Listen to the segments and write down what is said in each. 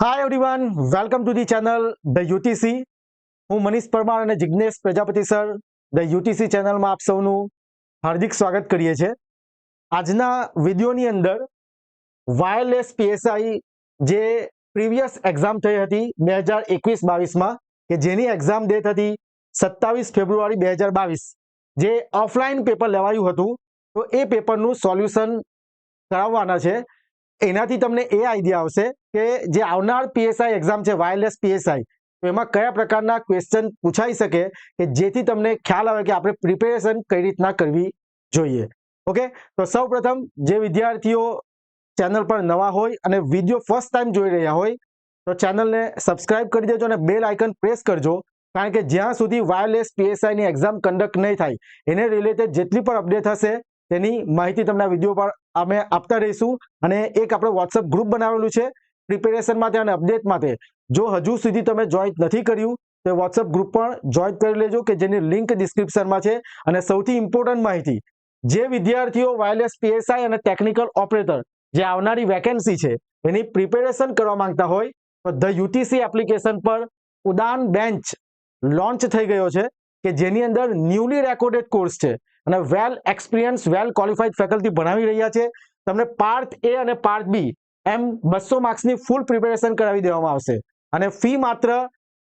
Hi everyone, welcome to the channel the UTC. હું મનીષ પરમાર અને Jignesh Prajapati sir the UTC ચેનલમાં આપ સૌનું હાર્દિક સ્વાગત કરીએ છીએ. આજના વિડીયોની અંદર વાયરલેસ પીએસઆઈ જે પ્રીવિયસ એક્ઝામ થઈ હતી 2021-22માં, કે જેની એક્ઝામ ડેટ હતી 27 ફેબ્રુઆરી 2022, જે ઓફલાઈન પેપર લેવાયું હતું, તો એ પેપરનું સોલ્યુશન કરાવવાના છે. એનાથી તમને એ આઈડિયા આવશે કે જે આવનાર પીએસઆઈ એક્ઝામ છે વાયરલેસ પીએસઆઈ, તો એમાં કયા પ્રકારના ક્વેશ્ચન પૂછાઈ શકે કે જેથી તમને ખ્યાલ આવે કે આપણે પ્રિપેરેશન કઈ રીતના કરવી જોઈએ. ઓકે, તો સૌપ્રથમ જે વિદ્યાર્થીઓ ચેનલ પર નવા હોય અને વિડીયો ફર્સ્ટ ટાઈમ જોઈ રહ્યા હોય તો ચેનલને સબસ્ક્રાઇબ કરી દેજો અને બેલ આઇકન પ્રેસ કરજો, કારણ કે જ્યાં સુધી વાયરલેસ પીએસઆઈની એક્ઝામ કન્ડક્ટ નહીં થાય એને રિલેટેડ જેટલી પણ અપડેટ હશે તેની માહિતી તમને વિડીયો પર અમે આપતા રહીશું. અને એક આપણે વોટ્સઅપ ગ્રુપ બનાવેલું છે પ્રિપેરેશન માટે અને અપડેટ માટે. જો હજુ સુધી તમે જોઈન નથી કર્યું તો વોટ્સઅપ ગ્રુપ પણ જોઈન કરી લેજો, કે જેની લિંક ડિસ્ક્રિપ્શનમાં છે. અને સૌથી ઇમ્પોર્ટન્ટ માહિતી, જે વિદ્યાર્થીઓ વાયરલેસ પીએસઆઈ અને ટેકનિકલ ઓપરેટર જે આવનારી વેકેન્સી છે એની પ્રિપેરેશન કરવા માંગતા હોય તો ધ યુટીસી એપ્લિકેશન પર ઉડાન બેન્ચ લોન્ચ થઈ ગયો છે, કે જેની અંદર ન્યૂલી રેકોર્ડેડ કોર્સ છે અને વેલ એક્સપિરિયન્સ વેલ ક્વોલિફાઈડ ફેકલ્ટી ભણાવી રહ્યા છે. તમને પાર્ટ એ અને પાર્ટ બી એમ 200 માર્ક્સની ફૂલ પ્રિપેરેશન કરાવી દેવામાં આવશે અને ફી માત્ર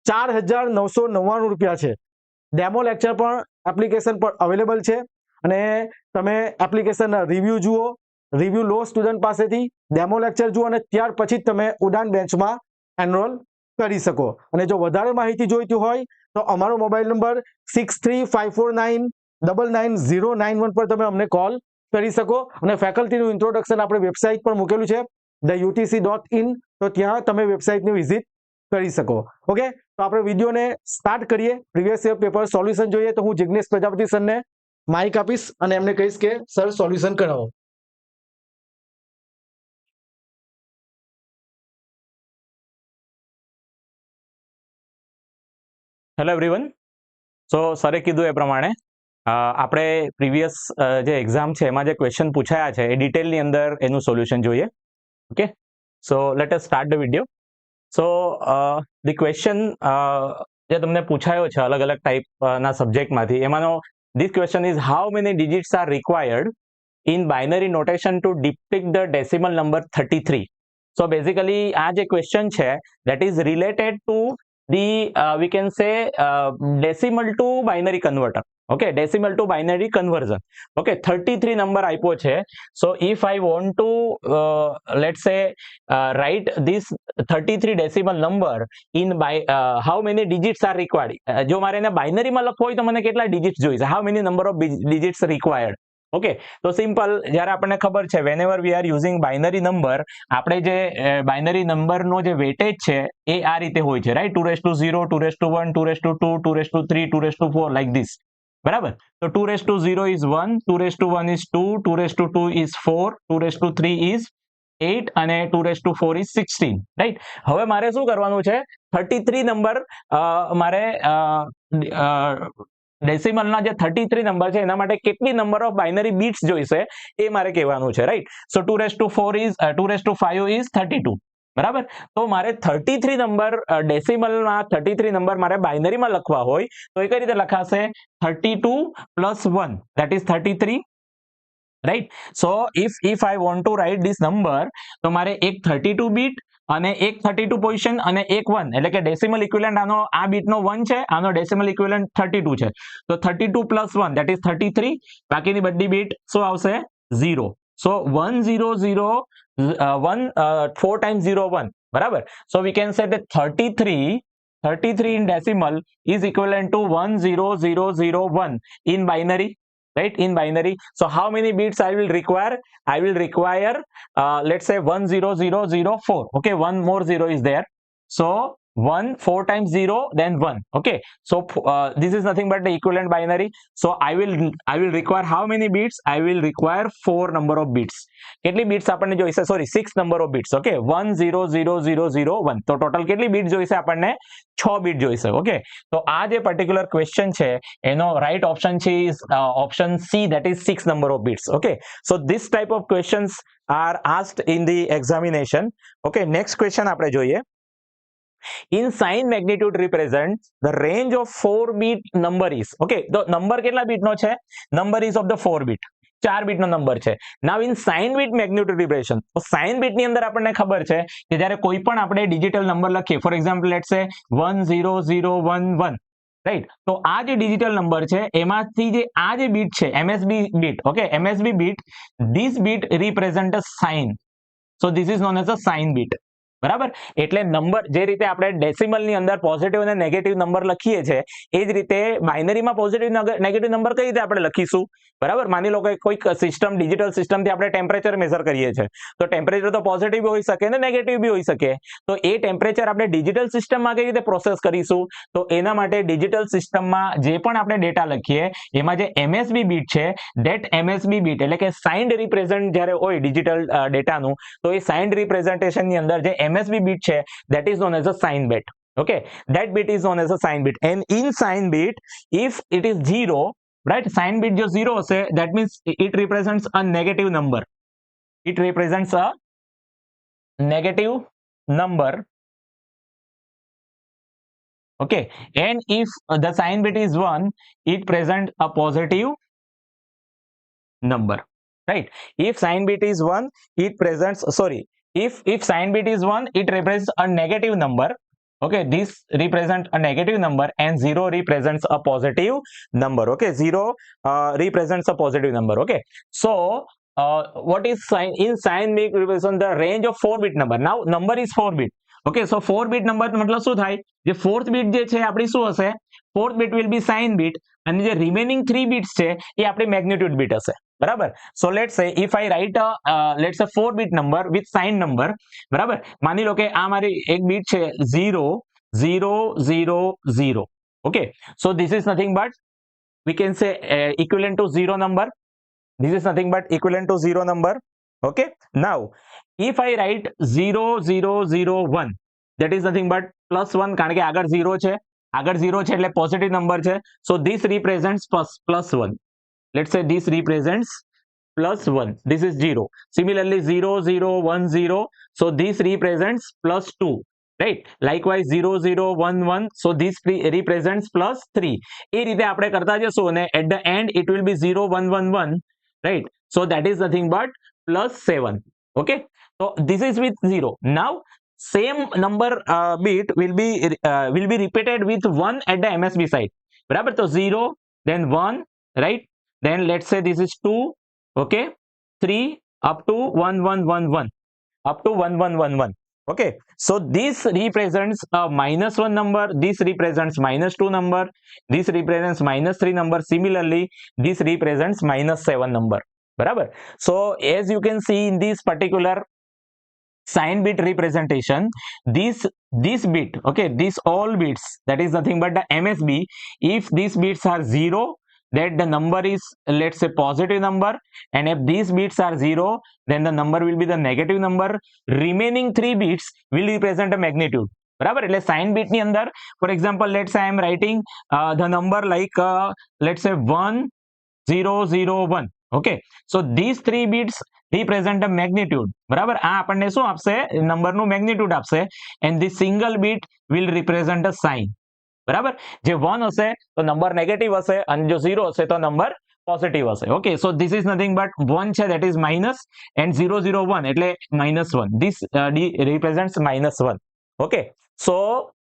4,999 રૂપિયા છે. ડેમો લેક્ચર પણ એપ્લિકેશન પર અવેલેબલ છે અને તમે એપ્લિકેશનના રિવ્યૂ જુઓ, રિવ્યૂ લો સ્ટુડન્ટ પાસેથી, ડેમો લેક્ચર જુઓ અને ત્યાર પછી તમે ઉડાન બેન્ચમાં એનરોલ કરી શકો. અને જો વધારે માહિતી જોઈતી હોય તો અમારો મોબાઈલ નંબર 6354999091 પર તમે અમને કોલ કરી શકો. અને ફેકલ્ટીનું ઇન્ટ્રોડક્શન આપણે વેબસાઇટ પર મૂકેલું છે theutc.in, તો ત્યાં તમે વેબસાઇટની વિઝિટ કરી શકો. ઓકે, તો આપણે વિડીયોને સ્ટાર્ટ કરીએ. પ્રીવિયસ યર પેપર સોલ્યુશન જોઈએ તો હું જિગ્નેશ પ્રજાપતિ સરને માઇક આપીશ અને એમને કહીશ કે સર સોલ્યુશન કરાવો. Hello everyone. સો સરે કીધું એ પ્રમાણે આપણે પ્રીવિયસ જે એક્ઝામ છે એમાં જે ક્વેશ્ચન પૂછાયા છે એ ડિટેલની અંદર એનું સોલ્યુશન જોઈએ. Okay, so let us start the video. So the question જે તમને પૂછાયો છે અલગ અલગ ટાઈપના સબ્જેક્ટમાંથી, એમાંનો this question is how many digits are required in binary notation to depict the decimal number 33. So basically આ જે ક્વેશ્ચન છે that is related to the we can say decimal to binary converter. Okay, decimal to binary conversion. Okay, 33 number આપ્યો છે. So if I want to let's say write this 33 decimal number in by how many digits are required, જો મારે એને બાઇનરીમાં લખવું હોય તો મને કેટલા ડિજિટ્સ જોઈશે, how many number of digits required. Okay, તો સિમ્પલ, જ્યારે આપણને ખબર છે વેનેવર we are using binary number, આપણે જે બાઇનરી નંબરનો જે વેટેજ છે એ આ રીતે હોય છે, રાઈટ? 2:0, 2:1, 2:2, 2:3, 2:4, like this. બરાબર? તો 2:0 is 1, 2:1 is 2, 2:2 is 4, 2:3 is 8 અને 2:4 is 16, રાઈટ? હવે મારે શું કરવાનું છે? 33 નંબર મારે ડેસિમલના જે 33 નંબર છે એના માટે કેટલી નંબર ઓફ બાઇનરી બીટ્સ જોઈશે એ મારે કહેવાનું છે, રાઈટ? So 2:5 is 32. બરાબર? તો મારે 33 નંબર ડેસિમલમાં 33 નંબર મારે બાઇનરીમાં લખવા હોય તો એ કઈ રીતે લખાશે? 32 + 1, that is 33, right? So if I want to write this number, તો મારે એક 32 બીટ અને એક 32 પોઝિશન અને એક 1, એટલે કે ડેસિમલ ઇક્વિવેલન્ટ આનો આ બીટનો 1 છે, આનો ડેસિમલ ઇક્વિવેલન્ટ 32 છે. તો 32 + 1, that is 33. બાકીની બધી બીટ શું આવશે? 0. So 1 0 0 1 4 times 0 1. બરાબર? So we can say that 33 in decimal is equivalent to 10001 in binary, right? In binary. So how many bits I will require? I will require let's say 10004. Okay, one more 0 is there. So 1 4 times 0 then 1. Okay, so this is nothing but the equivalent binary. So I will require how many bits? I will require 4 number of bits. કેટલી bits આપણને જોઈશે? Sorry, 6 number of bits. Okay, 1000001. તો total કેટલી bit જોઈશે આપણને? 6 bit જોઈશે. Okay, તો આ જે પર્ટિક્યુલર ક્વેશ્ચન છે એનો રાઈટ ઓપ્શન છે option C, that is 6 number of bits. Okay, so this type of questions are asked in the examination. Okay, next question આપણે જોઈએ. In sign magnitude represents the range of 4 bit number is. Okay, તો number કેટલા બીટનો છે? Number is of the 4 bit. 4 બીટનો number છે. Now in sign bit magnitude representation, તો sign બીટની અંદર આપણને ખબર છે કે જ્યારે કોઈ પણ આપણે ડિજિટલ નંબર લખીએ, ફોર એક્ઝામ્પલ લેટ્સ સે 10011, રાઈટ, તો આ જે ડિજિટલ નંબર છે એમાંથી જે આ જે બીટ છે MSB bit, okay, MSB bit, this bit represent a sign, so this is known as a sign bit. બરાબર, એટલે નંબર જે રીતે આપણે ડેસિમલ ની અંદર પોઝિટિવ અને નેગેટિવ નંબર લખીએ છીએ એ જ રીતે બાઇનરીમાં પોઝિટિવ નેગેટિવ નંબર કઈ રીતે આપણે લખીશું? બરાબર, માની લો કે કોઈક સિસ્ટમ ડિજિટલ સિસ્ટમથી આપણે ટેમ્પરેચર મેઝર કરીએ છીએ, તો ટેમ્પરેચર તો પોઝિટિવ બી હોઈ શકે ને નેગેટિવ બી હોઈ શકે, તો એ ટેમ્પરેચર આપણે ડિજિટલ સિસ્ટમમાં કઈ રીતે પ્રોસેસ કરીશું? તો એના માટે ડિજિટલ સિસ્ટમમાં જે પણ આપણે ડેટા લખીએ એમાં જે MSB બીટ છે, ધેટ MSB બીટ એટલે કે સાઇન્ડ રિપ્રેઝન્ટ જ્યારે હોય ડિજિટલ ડેટાનું, તો એ સાઇન્ડ રિપ્રેઝન્ટેશનની અંદર જે MSB bit છે, that is known as a sign bit. Okay, that bit is known as a sign bit. And in sign bit, if it is 0, right, sign bit जो 0 હશે, that means it represents a negative number. It represents a negative number. Okay, and if the sign bit is 1, it presents a positive number. Right, if sign bit is 1, it presents, sorry, if sign bit is 1, it represents a negative number. Okay, this represents a negative number and 0 represents a positive number. Okay, 0 represents a positive number. Okay, so what is sign? In sign bit represent the range of 4 bit number. Now number is 4 bit. Okay, so 4 bit number मतलब શું થાય? જે 4th bit જે છે આપણી શું હશે? 4th bit will be sign bit અને જે remaining 3 bits છે એ આપણી magnitude bit હશે. બરાબર, so let's say if I write a let's say 4 bit number with sign number, બરાબર, માની લો કે આ મારી એક બીટ છે 0000. Okay, so this is nothing but we can say equivalent to 0 number. This is nothing but equivalent to 0 number. Okay, now if I write 0001, that is nothing but +1, કારણ કે આગળ 0 છે, આગળ 0 છે એટલે પોઝિટિવ નંબર છે, so this represents +1. Let's say this represents +1. This is 0. Similarly 0010, so this represents +2. Right, likewise 0011, so this represents +3. એ રીતે આપણે કરતા જશું અને at the end it will be 0111, right, so that is nothing but +7. Okay, so this is with 0. Now same number bit will be repeated with 1 at the MSB side. બરાબર, તો 0, then 1, right, then let's say this is 2, okay, 3, up to 1111, up to 1111. Okay, so this represents a -1 number, this represents -2 number, this represents -3 number, similarly this represents -7 number. બરાબર, so as you can see in this particular sign bit representation, this bit, okay, these all bits, that is nothing but the MSB, if these bits are 0, that the number is, let's say, positive number, and if these bits are 0, then the number will be the negative number. Remaining 3 bits will represent a magnitude. બરાબર, એટલે sign bit ની અંદર for example let's I M writing the number like let's સે 1001. Okay, so this 3 bits represent a magnitude. બરાબર, આ આપણને શું આપશે? નંબરનું મેગ્નિટ્યુડ આપશે, and this single bit will represent a sign. બરાબર, જે 1 હશે તો નંબર નેગેટિવ હશે અને જો 0 હશે તો નંબર પોઝિટિવ હશે. Okay, so this is nothing but 1 છે, that is minus, and 001 એટલે -1. This represents -1. Okay, so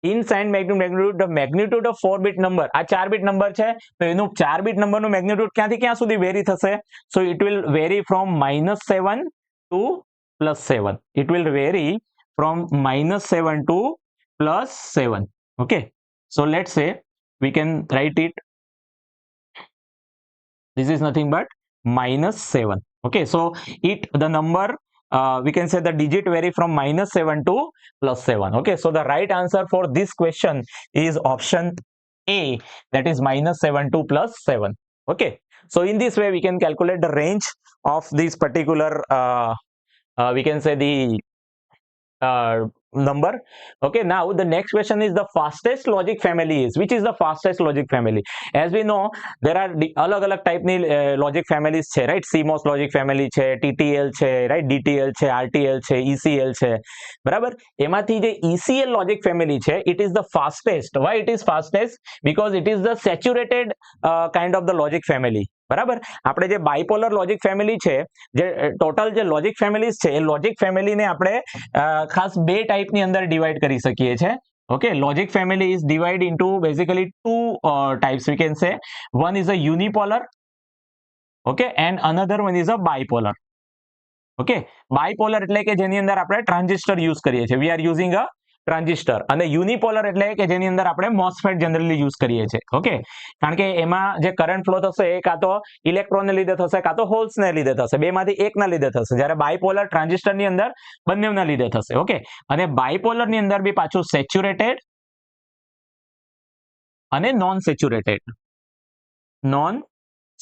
in sign magnitude, the magnitude of 4 bit number, આ 4 bit number છે તો એનું 4 bit number નું મેગ્નિટ્યુડ ક્યાંથી ક્યાં સુધી વેરી થશે? So it will vary from -7 to +7. It will vary from -7 to +7. Okay, so let's say we can write it, this is nothing but -7. Okay, so the number we can say the digit vary from -7 to +7. Okay, so the right answer for this question is option A, that is -7 to +7. Okay, so in this way we can calculate the range of this particular we can say the number. Okay, now the next question is the fastest logic family is, which is the fastest logic family? As we know, there are અલગ ટાઈપની logic families છે, right? CMOS logic family છે, TTL છે, right? DTL છે, RTL છે, ECL છે, બરાબર? એમાંથી જે ECL logic family છે, it is the fastest. Why it is fastest? Because it is the saturated kind of the logic family. બરાબર? આપણે જે બાયપોલર લોજિક ફેમિલી છે, જે ટોટલ જે લોજિક ફેમિલીઝ છે, એ લોજિક ફેમિલીને આપણે ખાસ બે ટાઈપની અંદર ડિવાઈડ કરી શકીએ છીએ. Okay, logic family is divided into basically two types, we can say. One is a unipolar, okay, and another one is a bipolar. Okay, bipolar એટલે કે જેની અંદર આપણે ટ્રાન્ઝિસ્ટર યુઝ કરીએ છીએ, we are using a transistor. અને unipolar એટલે કે જેની અંદર આપણે MOSFET જનરલી યુઝ કરીએ છીએ. ઓકે, કારણ કે એમાં જે કરંટ ફ્લો થશે એ કાં તો ઇલેક્ટ્રોનને લીધે થશે, કાં તો હોલ્સને લીધે થશે, બેમાંથી એકના લીધે થશે. જ્યારે બાયપોલર ટ્રાન્ઝિસ્ટરની અંદર બંનેના લીધે થશે. ઓકે, અને બાયપોલરની અંદર બી પાછું સેચ્યુરેટેડ અને નોન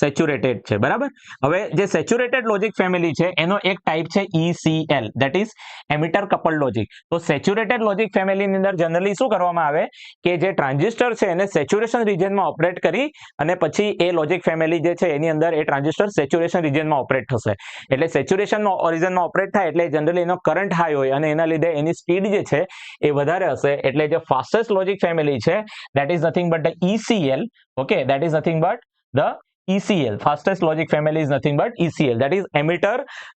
સેચ્યુરેટેડ છે, બરાબર? હવે જે સેચ્યુરેટેડ લોજિક ફેમિલી છે એનો એક ટાઈપ છે ECL, that is emitter coupled logic. તો સેચ્યુરેટેડ લોજિક ફેમિલીની અંદર જનરલી શું કરવામાં આવે કે જે ટ્રાન્ઝિસ્ટર છે એને સેચ્યુરેશન રિજિયનમાં ઓપરેટ કરી અને પછી એ લોજિક ફેમિલી જે છે એની અંદર એ ટ્રાન્ઝિસ્ટર સેચ્યુરેશન રિજિયનમાં ઓપરેટ થશે. એટલે સેચ્યુરેશન ઓરિજિનમાં ઓપરેટ થાય એટલે જનરલી એનો કરંટ હાઈ હોય અને એના લીધે એની સ્પીડ જે છે એ વધારે હશે. એટલે જે ફાસ્ટેસ્ટ લોજિક ફેમિલી છે that is nothing but the ECL. Okay, that is nothing but the ECL. Fastest logic family is nothing but ECL, that is emitter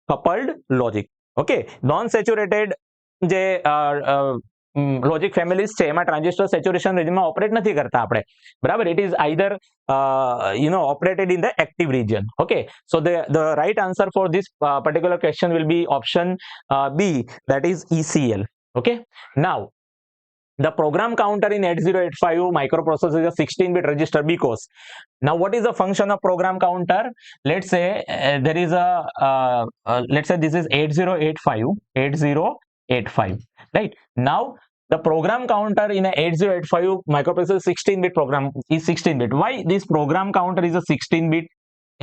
coupled logic. Okay, non saturated જે logic families છે એમાં transistor saturation રિજિયનમાં operate નથી કરતા આપણે, બરાબર? It is either operated in the active region. Okay, so the right answer for this particular question will be option B, that is ECL. Okay, now the program counter in 8085 microprocessor is a 16-bit register because now what is the function of program counter? Let's say there is let's say this is 8085, right? Now the program counter in a 8085 microprocessor 16-bit program is 16-bit. Why this program counter is a 16-bit?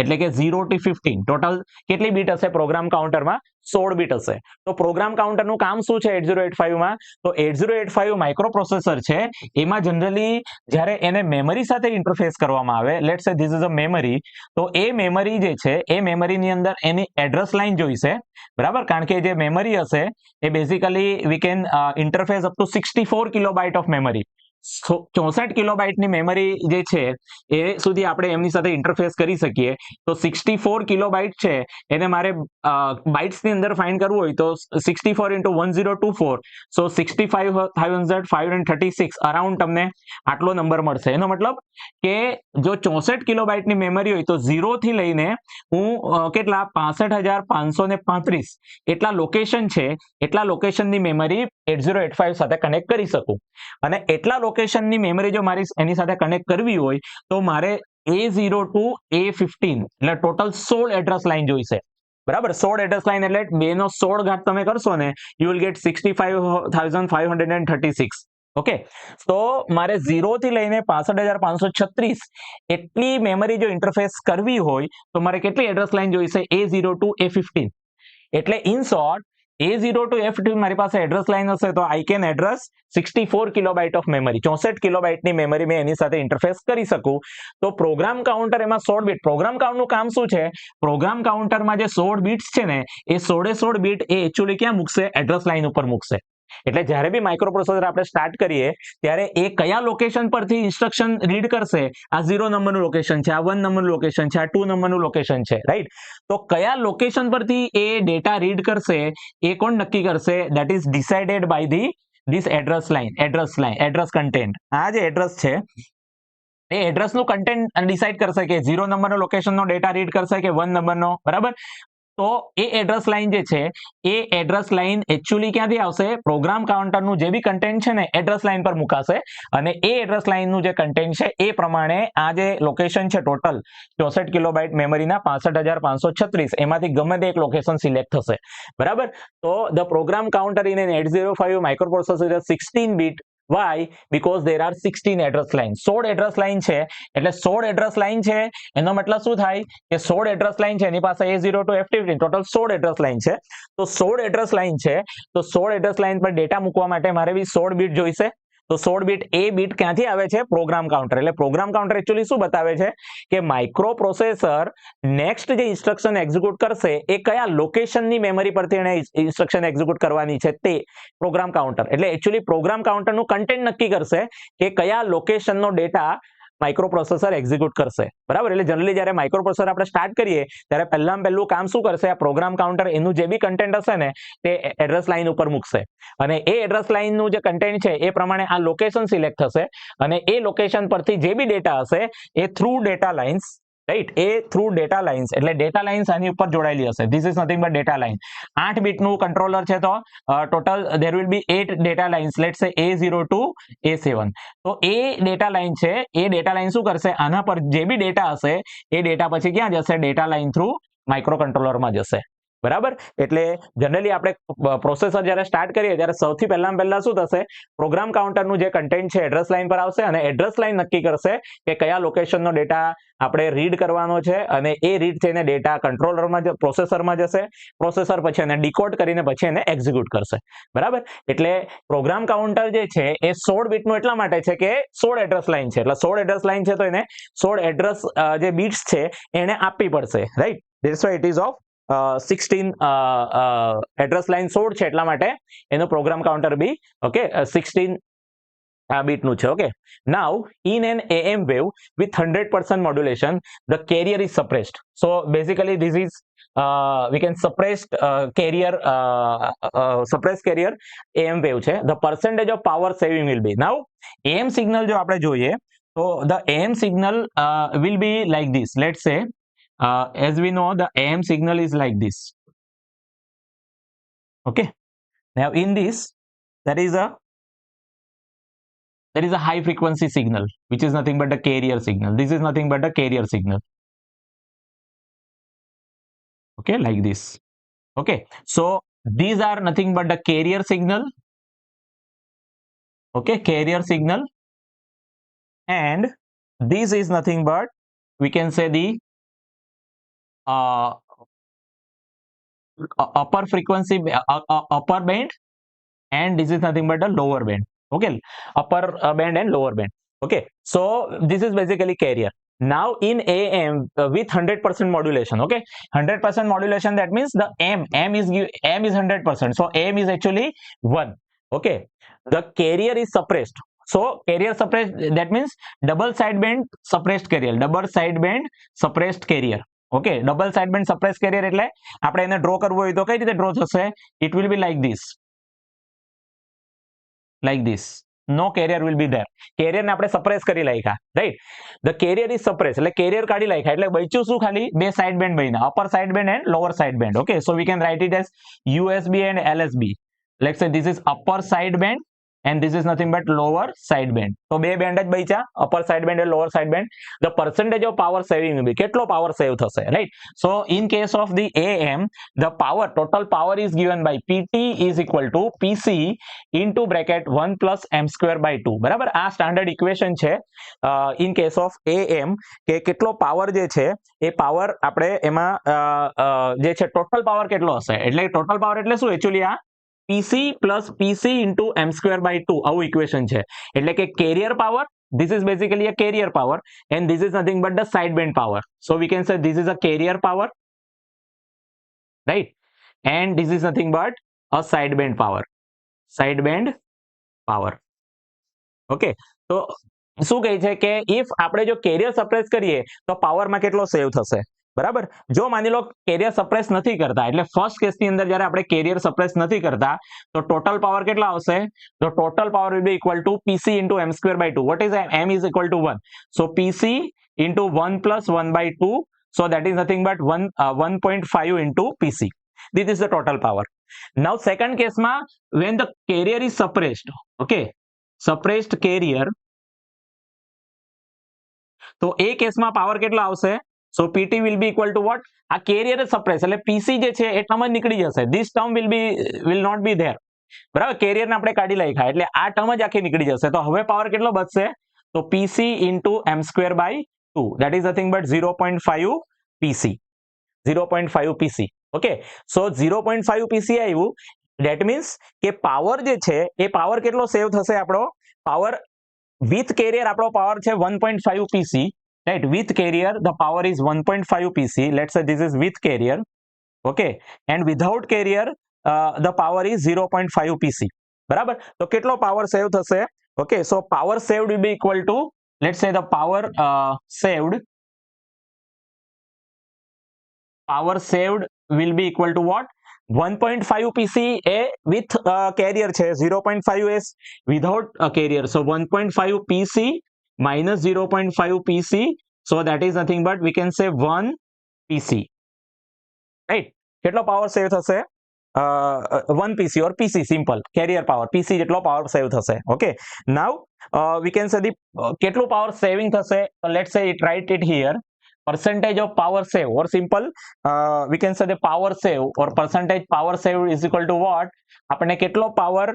એટલે કે 0 to 15 total કેટલી bit હશે programme કાઉન્ટરમાં? 16 bit હશે. તો programme કાઉન્ટરનું કામ શું છે 8085 માં? તો 8085 માઇક્રોપ્રોસેસર છે એમાં જનરલી જ્યારે એને મેમરી સાથે ઇન્ટરફેસ કરવામાં આવે, let's say this is a memory, તો એ મેમરી જે છે એ મેમરીની અંદર એની એડ્રેસ લાઇન જોઈશે, બરાબર? કારણ કે જે મેમરી હશે એ basically we can interface up to 64 kilobyte of memory. 64 કિલોબાઇટની મેમરી જે છે એ સુધી આપણે એમની સાથે ઇન્ટરફેસ કરી શકીએ. તો 64 કિલોબાઇટ છે એને મારે બાઇટ્સની અંદર ફાઇન્ડ કરવું હોય તો 64 into 1024, સો 65,536 અરાઉન્ડ તમને આટલો નંબર મળશે. એનો મતલબ કે જો 64 કિલોબાઇટની મેમરી હોય તો 0 થી લઈને હું કેટલા 65,535 એટલા લોકેશન છે, એટલા લોકેશનની મેમરી 8085 સાથે કનેક્ટ કરી શકું. અને એટલા લોકેશનની મેમરી જો મારી એની સાથે કનેક્ટ કરવી હોય તો મારે A0 to A15 એટલે ટોટલ 16 એડ્રેસ લાઇન જોઈશે, બરાબર? 16 એડ્રેસ લાઇન એટલે 2 નો 16 ઘાત તમે કરશો ને, યુ વિલ ગેટ 65,536. ઓકે, તો મારે 0 થી લઈને 65,536 એટલી મેમરી જો ઇન્ટરફેસ કરવી હોય તો મારે કેટલી એડ્રેસ લાઇન જોઈશે? A0 to A15. એટલે in short A0 to A15 મારી પાસે એડ્રેસ લાઇન હશે તો I can address 64 kilobyte of memory, 64 કિલોબાઇટની મેમરી મેં એની સાથે ઇન્ટરફેસ કરી શકું. તો પ્રોગ્રામ કાઉન્ટર એમાં 16 બીટ. પ્રોગ્રામ કાઉન્ટરનું કામ શું છે? પ્રોગ્રામ કાઉન્ટરમાં જે 16 બીટ્સ છે ને એ 16 બીટ એ એકચ્યુઅલી ક્યાં મૂકશે? એડ્રેસ લાઇન ઉપર મૂકશે. એટલે જ્યારે બી માઇક્રોપ્રોસેસર આપણે સ્ટાર્ટ કરીએ ત્યારે એ કયા લોકેશન પરથી ઇન્સ્ટ્રક્શન રીડ કરશે? આ 0 નંબરનું લોકેશન છે, આ 1 નંબરનું લોકેશન છે, આ 2 નંબરનું લોકેશન છે, રાઈટ? તો કયા લોકેશન પરથી એ ડેટા રીડ કરશે એ કોણ નક્કી કરશે? That is decided by this address content. આ જે એડ્રેસ છે એ એડ્રેસનું કન્ટેન્ટ ડિસાઇડ કરશે કે 0 નંબરનો લોકેશનનો ડેટા રીડ કરશે કે 1 નંબરનો, બરાબર? તો એ એડ્રેસ લાઇન જે છે એ એડ્રેસ લાઇન એકચ્યુઅલી ક્યાંથી આવશે? પ્રોગ્રામ કાઉન્ટરનું જે બી કન્ટેન્ટ છે ને એડ્રેસ લાઇન પર મુકાશે અને એ એડ્રેસ લાઇનનું જે કન્ટેન્ટ છે એ પ્રમાણે આ જે લોકેશન છે ટોટલ 64 કિલોબાઇટ મેમરીના 65,536 એમાંથી ગમે તે એક લોકેશન સિલેક્ટ થશે, બરાબર? તો the program counter in an 8085 microprocessor 16 bit Why? Because there are 16 address lines. 16 address line છે એટલે 16 address line છે એનો મતલબ શું થાય કે 16 address line છે એની પાસે A0 to F15 total 16 address line છે. તો 16 address line છે તો 16 address line પર ડેટા મૂકવા માટે મારે બી 16 બીટ જોઈશે. તો 16 બીટ એ બીટ ક્યાંથી આવે છે? Program counter. એટલે પ્રોગ્રામ કાઉન્ટર એકચ્યુઅલી શું બતાવે છે કે માઇક્રો પ્રોસેસર નેક્સ્ટ જે ઇન્સ્ટ્રક્શન એક્ઝિક્યુટ કરશે એ કયા લોકેશનની મેમરી પરથી એને ઇન્સ્ટ્રક્શન એક્ઝિક્યુટ કરવાની છે તે પ્રોગ્રામ કાઉન્ટર. એટલે એકચ્યુઅલી પ્રોગ્રામ કાઉન્ટરનું કન્ટેન્ટ નક્કી કરશે કે કયા લોકેશનનો ડેટા માઇક્રો પ્રોસેસર એક્ઝિક્યુટ કરશે. બરાબર. એટલે જનરલી જ્યારે માઇક્રો પ્રોસેસર આપણે સ્ટાર્ટ કરીએ ત્યારે પહેલું કામ શું કરશે? આ પ્રોગ્રામ કાઉન્ટર એનું જે બી કન્ટેન્ટ હશે ને તે એડ્રેસ લાઇન ઉપર મૂકશે અને એ એડ્રેસ લાઇનનું જે કન્ટેન્ટ છે એ પ્રમાણે આ લોકેશન સિલેક્ટ થશે અને એ લોકેશન પરથી જે બી ડેટા હશે એ થ્રુ ડેટા લાઇન્સ, રાઈટ, એ થ્રુ ડેટા લાઇન્સ એટલે ડેટા લાઇન્સ આની ઉપર જોડાયેલી હશે. This is nothing but data line. 8 બીટનું કંટ્રોલર છે તો total there will be 8 data lines, let's સે A0 to A7. તો એ ડેટા લાઇન છે એ ડેટા લાઇન શું કરશે? આના પર જે બી ડેટા હશે એ ડેટા પછી ક્યાં જશે? ડેટા લાઇન થ્રુ માઇક્રો કંટ્રોલરમાં જશે. બરાબર. એટલે જનરલી આપણે પ્રોસેસર જ્યારે સ્ટાર્ટ કરીએ ત્યારે સૌથી પહેલા શું થશે? પ્રોગ્રામ કાઉન્ટરનું જે કન્ટેન્ટ છે એડ્રેસ લાઇન પર આવશે અને એડ્રેસ લાઇન નક્કી કરશે કે કયા લોકેશનનો ડેટા આપણે રીડ કરવાનો છે અને એ રીડ થઈને ડેટા કંટ્રોલરમાં પ્રોસેસરમાં જશે. પ્રોસેસર પછી એને ડીકોડ કરીને પછી એને એક્ઝિક્યુટ કરશે. બરાબર. એટલે પ્રોગ્રામ કાઉન્ટર જે છે એ 16 બીટનું એટલા માટે છે કે 16 એડ્રેસ લાઇન છે. એટલે 16 એડ્રેસ લાઇન છે તો એને 16 એડ્રેસ જે બીટ્સ છે એને આપવી પડશે, right. That's why it ease of 16 address line 16 છે એટલા માટે એનો પ્રોગ્રામ કાઉન્ટર બી 16 બીટનું છે. Okay. Now in an AM wave with 100% modulation the carrier is suppressed. So basically this is we can suppressed carrier AM wave છે. The percentage of power saving will be, now AM signal જો આપણે જોઈએ તો the AM signal will be like this. Let's say as we know the AM signal is like this. Okay. Now in this there is a high frequency signal which is nothing but the carrier signal. This is nothing but the carrier signal. Okay, like this. Okay, so these are nothing but the carrier signal. Okay, carrier signal, and this is nothing but we can say the upper frequency upper band, and this is nothing but the lower band. Okay, upper band and lower band. Okay, so this is basically carrier. Now in AM with 100% modulation. Okay, 100% modulation, that means the M is 100%. So AM is actually 1. Okay, the carrier is suppressed. So carrier suppressed, that means double sideband suppressed carrier. Double sideband suppressed carrier. Okay, double sideband suppress carrier એટલે આપણે એને draw કરવું હોય તો કઈ રીતે draw થશે? It will be like this, like this. No carrier will be there. કેરિયરને આપણે સપ્રેસ કરી નાખ્યા, right. The carrier is suppress એટલે કેરિયર કાઢી નાખ્યા એટલે બચ્યું શું? ખાલી બે સાઇડ બેન્ડ બન્યા, upper side band and lower side band. Okay, so we can write it as USB and LSB. Let's say this is upper side band and this is nothing but lower side band. તો બે band જ બચ્યા, upper side band and lower side band. The percentage of power saving will be, કેટલો power save થશે, right? So in case of the AM, the power, total power is given by PT is equal to PC into bracket 1 plus m square by 2. બરાબર. આ standard equation છે in case of AM કે કેટલો power જે છે એ power આપણે એમાં જે છે ટોટલ પાવર કેટલો હશે એટલે ટોટલ પાવર એટલે શું? એકચ્યુઅલી આ PC plus PC into m square by 2 આવું ઇક્વેશન છે. એટલે કે carrier power, this is basically a carrier power, and this is nothing but the sideband power. So we can say this is a carrier power, right? And this is nothing but a sideband power. Sideband power. Okay, તો શું કહે છે કે if આપણે જો carrier suppress કરીએ તો પાવરમાં કેટલો સેવ થશે? બરાબર. જો માની લો કેરિયર સપ્રેસ નથી કરતા એટલે ફર્સ્ટ કેસની અંદર જ્યારે આપણે કેરિયર સપ્રેસ નથી કરતા તો ટોટલ પાવર કેટલા આવશે? તો total power will be equal two PC into m square by 2. What is m is equal to 1. So PC into 1 plus 1 by 2. So that is nothing but 1.5 into PC. This is the total power. Now second case માં when the carrier is suppressed, okay, suppressed carrier, તો એ કેસમાં power કેટલા આવશે? So PT will be equal to what? આ carrier suppress એટલે PC જે છે એ term જ નીકળી જશે. This term will not be there. બરાબર, કેરિયરને આપણે કાઢી નાખ્યા એટલે આ ટર્મ જ આખી નીકળી જશે. તો હવે પાવર કેટલો બચશે? તો PC into m square by 2, that is nothing but 0.5 PC. 0.5 PC. Okay, so 0.5 PC આવ્યું, ધેટ મીન્સ કે પાવર જે છે એ પાવર કેટલો સેવ થશે? આપણો પાવર વિથ કેરિયર આપણો પાવર છે 1.5 PC, right? With carrier the power is 1.5 PC. Let's say this is with carrier. Okay, and without carrier the power is 0.5 PC. બરાબર, તો કેટલો પાવર સેવ થશે? Okay, so power saved will be equal to, let's say the power saved will be equal to what? 1.5 pc a with carrier છે, 0.5 is without a carrier, so 1.5 pc minus 0.5 pc, so that is nothing but we can say 1 pc, right? કેટલો power save થશે? 1 pc or pc, simple carrier power, pc જેટલો power save થશે. Okay, now we can say the કેટલું power saving થશે? let's say it, write it here, percentage of power save, or simple we can say the power save or percentage power save is equal to what? આપણે કેટલો power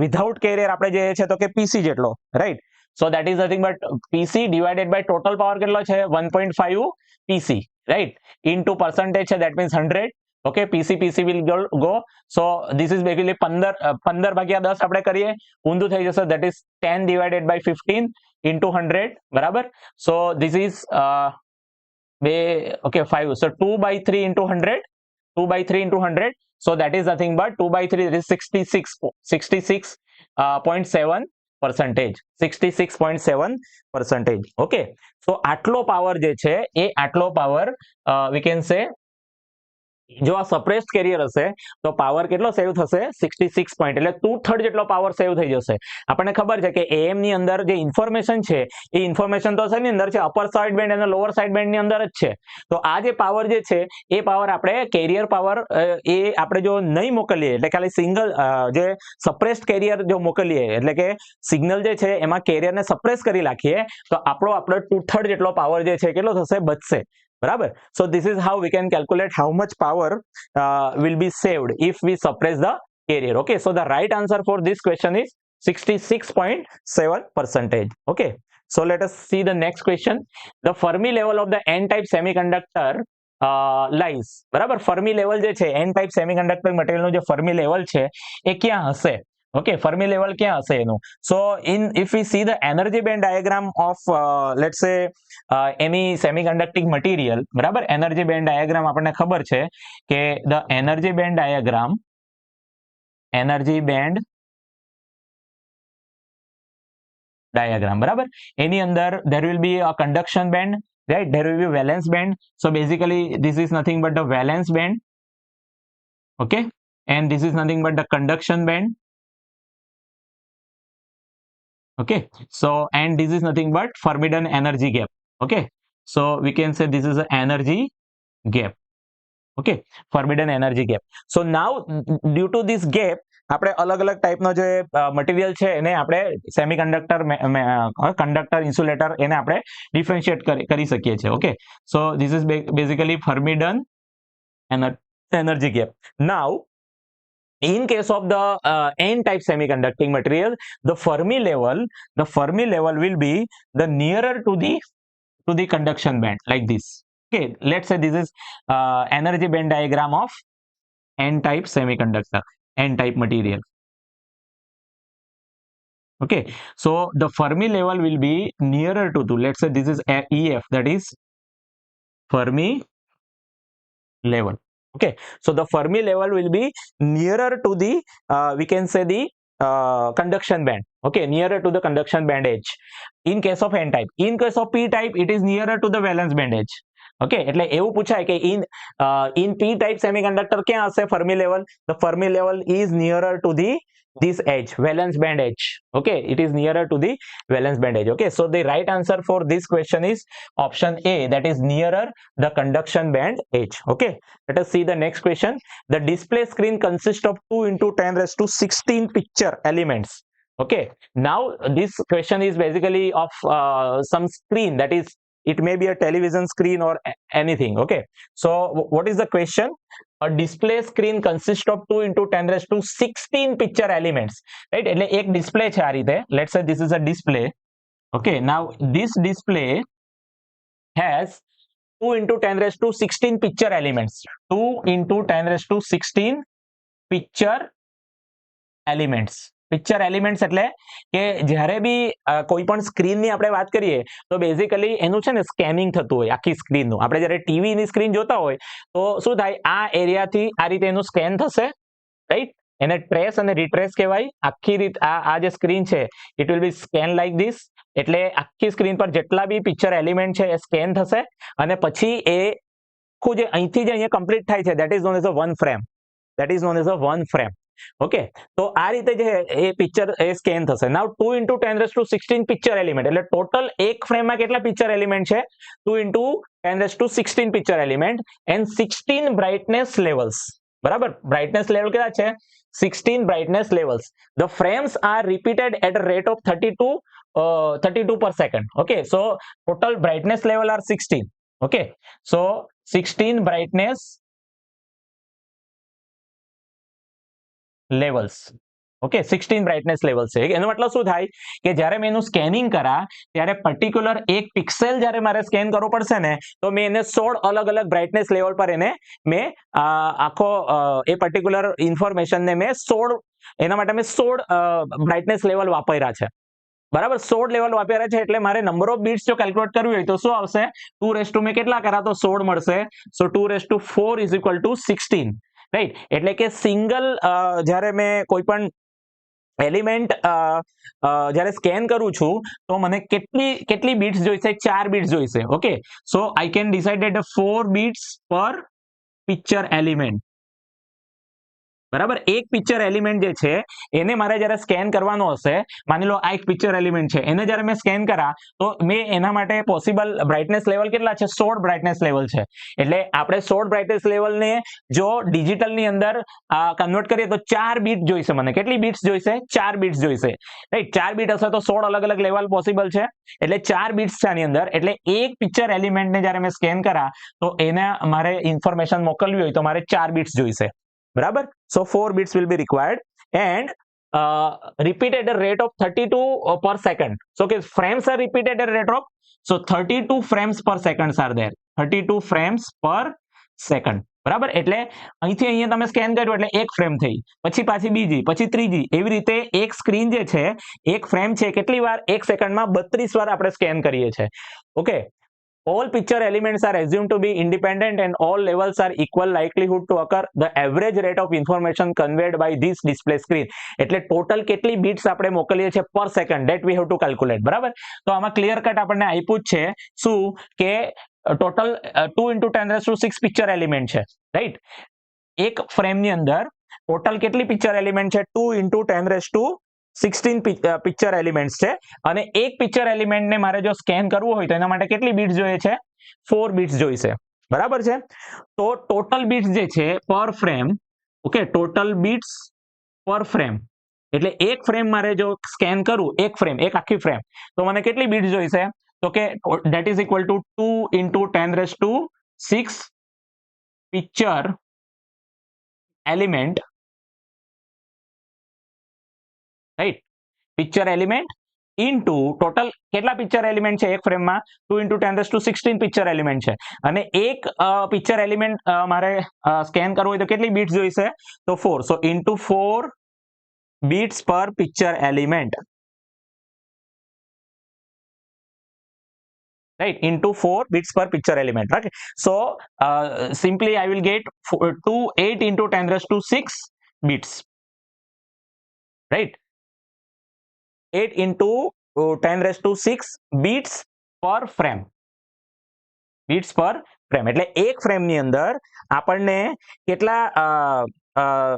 without carrier આપણે જોઈએ છે તો કે pc જેટલો, right? so that is nothing but pc divided by total power કેટલો છે? 1.5 pc, right? into percentage છે, that means 100. okay, pc will go, so this is basically 15 ભાગ્યા 10 આપણે કરીએ, ઊંધું થઈ જશે, that is 10 divided by 15 into 100. બરાબર, so this is okay 5, so 2 by 3 into 100, 2 by 3 into 100, so that is nothing but 2 by 3, that is 66.7%, 66.7%. Okay, so આટલો power જે છે એ આટલો પાવર we can say જો આ સપ્રેસ્ડ કેરિયર હશે તો power કેટલો સેવ થશે? 66 પોઈન્ટ, એટલે 2/3 જેટલો પાવર સેવ થઈ જશે. આપણને ખબર છે કે એએમ ની અંદર જે ઇન્ફોર્મેશન છે એ ઇન્ફોર્મેશન તો છે ની અંદર છે, અપર સાઇડ બેન્ડ અને લોઅર સાઇડ બેન્ડ ની અંદર જ છે. તો આ જે પાવર જે છે એ પાવર આપણે કેરિયર પાવર એ આપણે જો નહીં મોકલીએ, એટલે ખાલી સિંગલ જે સપ્રેસ્ડ કેરિયર જો મોકલીએ, એટલે કે સિગ્નલ જે છે એમાં કેરિયરને સપ્રેસ કરી નાખીએ તો આપણો 2/3 જેટલો પાવર જે છે કેટલો થશે? બચશે. બરાબર, so this is how we can calculate how much power will be saved if we suppress the carrier. okay, so the right answer for this question is 66.7%. okay, so let us see the next question. The Fermi level of the n-type semiconductor lies. બરાબર, fermi level જે છે n-type semiconductor મટીરિયલનું જે fermi level છે એ ક્યાં હશે? okay, Fermi level ક્યાં હશે એનું? so if we see the energy band diagram of let's say any semiconducting material, બરાબર, energy band diagram આપણને ખબર છે કે the energy band diagram બરાબર, એની અંદર there will be a conduction band, right? there will be valence band, so basically this is nothing but the valence band, okay, and this is nothing but the conduction band. okay, so and this is nothing but forbidden energy gap. okay, so we can say this is an energy gap. okay, forbidden energy gap. so now due to this gap આપણે અલગ અલગ ટાઈપનો જે material છે એને આપણે semiconductor, conductor, insulator એને આપણે differentiate કરી શકીએ છીએ. Okay, so this is basically forbidden energy gap. now in case of the n-type semiconducting material, the Fermi level will be the nearer to the conduction band, like this. okay, let's say this is energy band diagram of n-type semiconductor, n-type material. okay, so the Fermi level will be nearer to let's say this is EF, that is Fermi level. okay, so the Fermi level will be nearer to the we can say the conduction band. okay, nearer to the conduction band edge in case of n type. in case of p type it is nearer to the valence band edge. okay, એટલે એવું પૂછાય કે in p type semiconductor ક્યાં હશે Fermi level? the Fermi level is nearer to this edge, valence band edge. okay, it is nearer to the valence band edge. okay, so the right answer for this question is option A, that is nearer the conduction band edge. okay, let us see the next question. The display screen consists of 2 into 10⁻16 picture elements. okay, now this question is basically of some screen, that is it may be a television screen or anything. Okay, so what is the question? A display screen consists of 2 into 10 raised to 16 picture elements, right? એટલે એક display છે આ રીતે. Let's say this is a display. Okay, now this display has 2 into 10 raised to 16 picture elements. 2 into 10 raised to 16 picture elements. Picture elements એટલે કે જ્યારે બી કોઈ પણ સ્ક્રીનની આપણે વાત કરીએ તો બેઝિકલી એનું છે ને સ્કેનિંગ થતું હોય આખી સ્ક્રીનનું. આપણે જ્યારે ટીવીની સ્ક્રીન જોતા હોય તો શું થાય, આ એરિયાથી આ રીતે એનું સ્કેન થશે, રાઈટ? એને ટ્રેસ અને રિટ્રેસ કહેવાય. આખી રીત આ જે સ્ક્રીન છે it will B scan like this. એટલે આખી સ્ક્રીન પર જેટલા બી પિક્ચર એલિમેન્ટ છે એ સ્કેન થશે અને પછી એ આખું જે અહીંથી જે અહીંયા કમ્પ્લીટ થાય છે that is known as a one frame. That is known as a one frame. Okay, તો આ રીતે જે એ પિક્ચર એ સ્કેન થશે. નાઉ 2 into 10 raised to 16 picture element એટલે ટોટલ એક ફ્રેમમાં કેટલા પિક્ચર એલિમેન્ટ છે? 2 into 10 raised to 16 picture element and 16 brightness levels. બરાબર, બ્રાઇટનેસ લેવલ કેટલા છે? 16 brightness levels. The frames are repeated at a rate of 32 per second. Okay, so total brightness level are 16. Okay, so 16 brightness levels. Okay, 16 brightness levels છે. એનો મતલબ શું થાય કે જ્યારે મેં એનું સ્કેનિંગ કરા ત્યારે પર્ટિક્યુલર એક પિક્સેલ જ્યારે મારે સ્કેન કરવો પડશે ને તો મેં એને 16 અલગ અલગ બ્રાઇટનેસ લેવલ પર એને મેં આખો એ પર્ટિક્યુલર ઇન્ફોર્મેશનને મેં 16 એના માટે મેં 16 બ્રાઇટનેસ લેવલ વાપર્યા છે. બરાબર, 16 લેવલ વાપર્યા છે એટલે મારે નંબર ઓફ બીટ્સ જો કેલ્ક્યુલેટ કરવી હોય તો શું આવશે? 2 રેસ ટુ મેં કેટલા કરા તો 16 મળશે. સો 2 raise to 4 is equal to 16. Right, એટલે કે સિંગલ જ્યારે મેં કોઈ પણ એલિમેન્ટ જ્યારે સ્કેન કરું છું તો મને કેટલી બીટ્સ જોઈશે? 4 બીટ્સ જોઈશે. Okay, so I can decide 4 bits પર પિક્ચર એલિમેન્ટ. બરાબર, એક પિક્ચર એલિમેન્ટ જે છે એને મારે જ્યારે સ્કેન કરવાનો હશે, માની લો આ એક પિક્ચર એલિમેન્ટ છે, એને જ્યારે મેં સ્કેન કરા તો મેં એના માટે પોસિબલ બ્રાઇટનેસ લેવલ કેટલા છે? 16 બ્રાઇટનેસ લેવલ છે. એટલે આપણે 16 બ્રાઇટનેસ લેવલને જો ડિજિટલની અંદર કન્વર્ટ કરીએ તો 4 બીટ જોઈશે. મને કેટલી બીટ્સ જોઈશે? 4 બીટ્સ જોઈશે. રાઈટ, 4 બીટ હશે તો 16 અલગ અલગ લેવલ પોસિબલ છે. એટલે 4 બીટ્સ છે આની અંદર. એટલે એક પિક્ચર એલિમેન્ટને જ્યારે મેં સ્કેન કરા તો એને મારે ઇન્ફોર્મેશન મોકલવી હોય તો મારે 4 બીટ્સ જોઈશે. બરાબર, so 4 bits will be required and repeated at a rate of 32 per second. So okay, frames are repeated at a rate of, so 32 frames per second are there. 32 frames per second. બરાબર, એટલે અહીંથી અહીંયા તમે scan કર્યું એટલે એક frame થઈ, પછી પાછી બીજી, પછી ત્રીજી, એવી રીતે એક સ્ક્રીન જે છે એક ફ્રેમ છે કેટલી વાર? એક સેકન્ડમાં 32 વાર આપણે સ્કેન કરીએ છીએ. Okay, all picture elements are assumed to be independent and all levels are equal likelihood to occur. The average rate of information conveyed by this display screen. એટલે ટોટલ કેટલી બીટ્સ આપણે મોકલીએ છીએ પર second, that we have to calculate. બરાબર, તો આમાં clear cut આપણને આપ્યું જ છે શું કે total 2 into 10 raised to 6 picture element છે. રાઈટ, એક ફ્રેમની અંદર ટોટલ કેટલી પિક્ચર એલિમેન્ટ છે? 2 into 10 raised to 16 picture elements છે અને એક પિક્ચર એલિમેન્ટને મારે જો સ્કેન કરવું હોય તો એના માટે કેટલી બીટ્સ જોઈએ છે? 4 બીટ્સ જોઈશે. બરાબર છે, તો ટોટલ બીટ્સ જે છે પર frame, okay, total bits per frame એટલે એક ફ્રેમ મારે જો સ્કેન કરું, એક ફ્રેમ, એક આખી ફ્રેમ, તો મને કેટલી બીટ્સ જોઈશે? તો કે that is equal to 2 into 10 raised to 6 picture element. Right, picture element into total કેટલા પિક્ચર એલિમેન્ટ છે એક ફ્રેમમાં? 2 into 10 raised to 16 picture element છે અને એક પિક્ચર એલિમેન્ટ મારે સ્કેન કરવું હોય તો કેટલી બીટ્સ જોઈશે? તો 4. સો ઇન્ટુ 4 બીટ્સ પર picture element. right, into 4 bits per picture element. Okay, so simply I will get 8 into 10 raised to 6 bits. Right, 8 into 10 raised to 6 beats per frame. Beats per frame એટલે એક ફ્રેમની અંદર આપણને કેટલા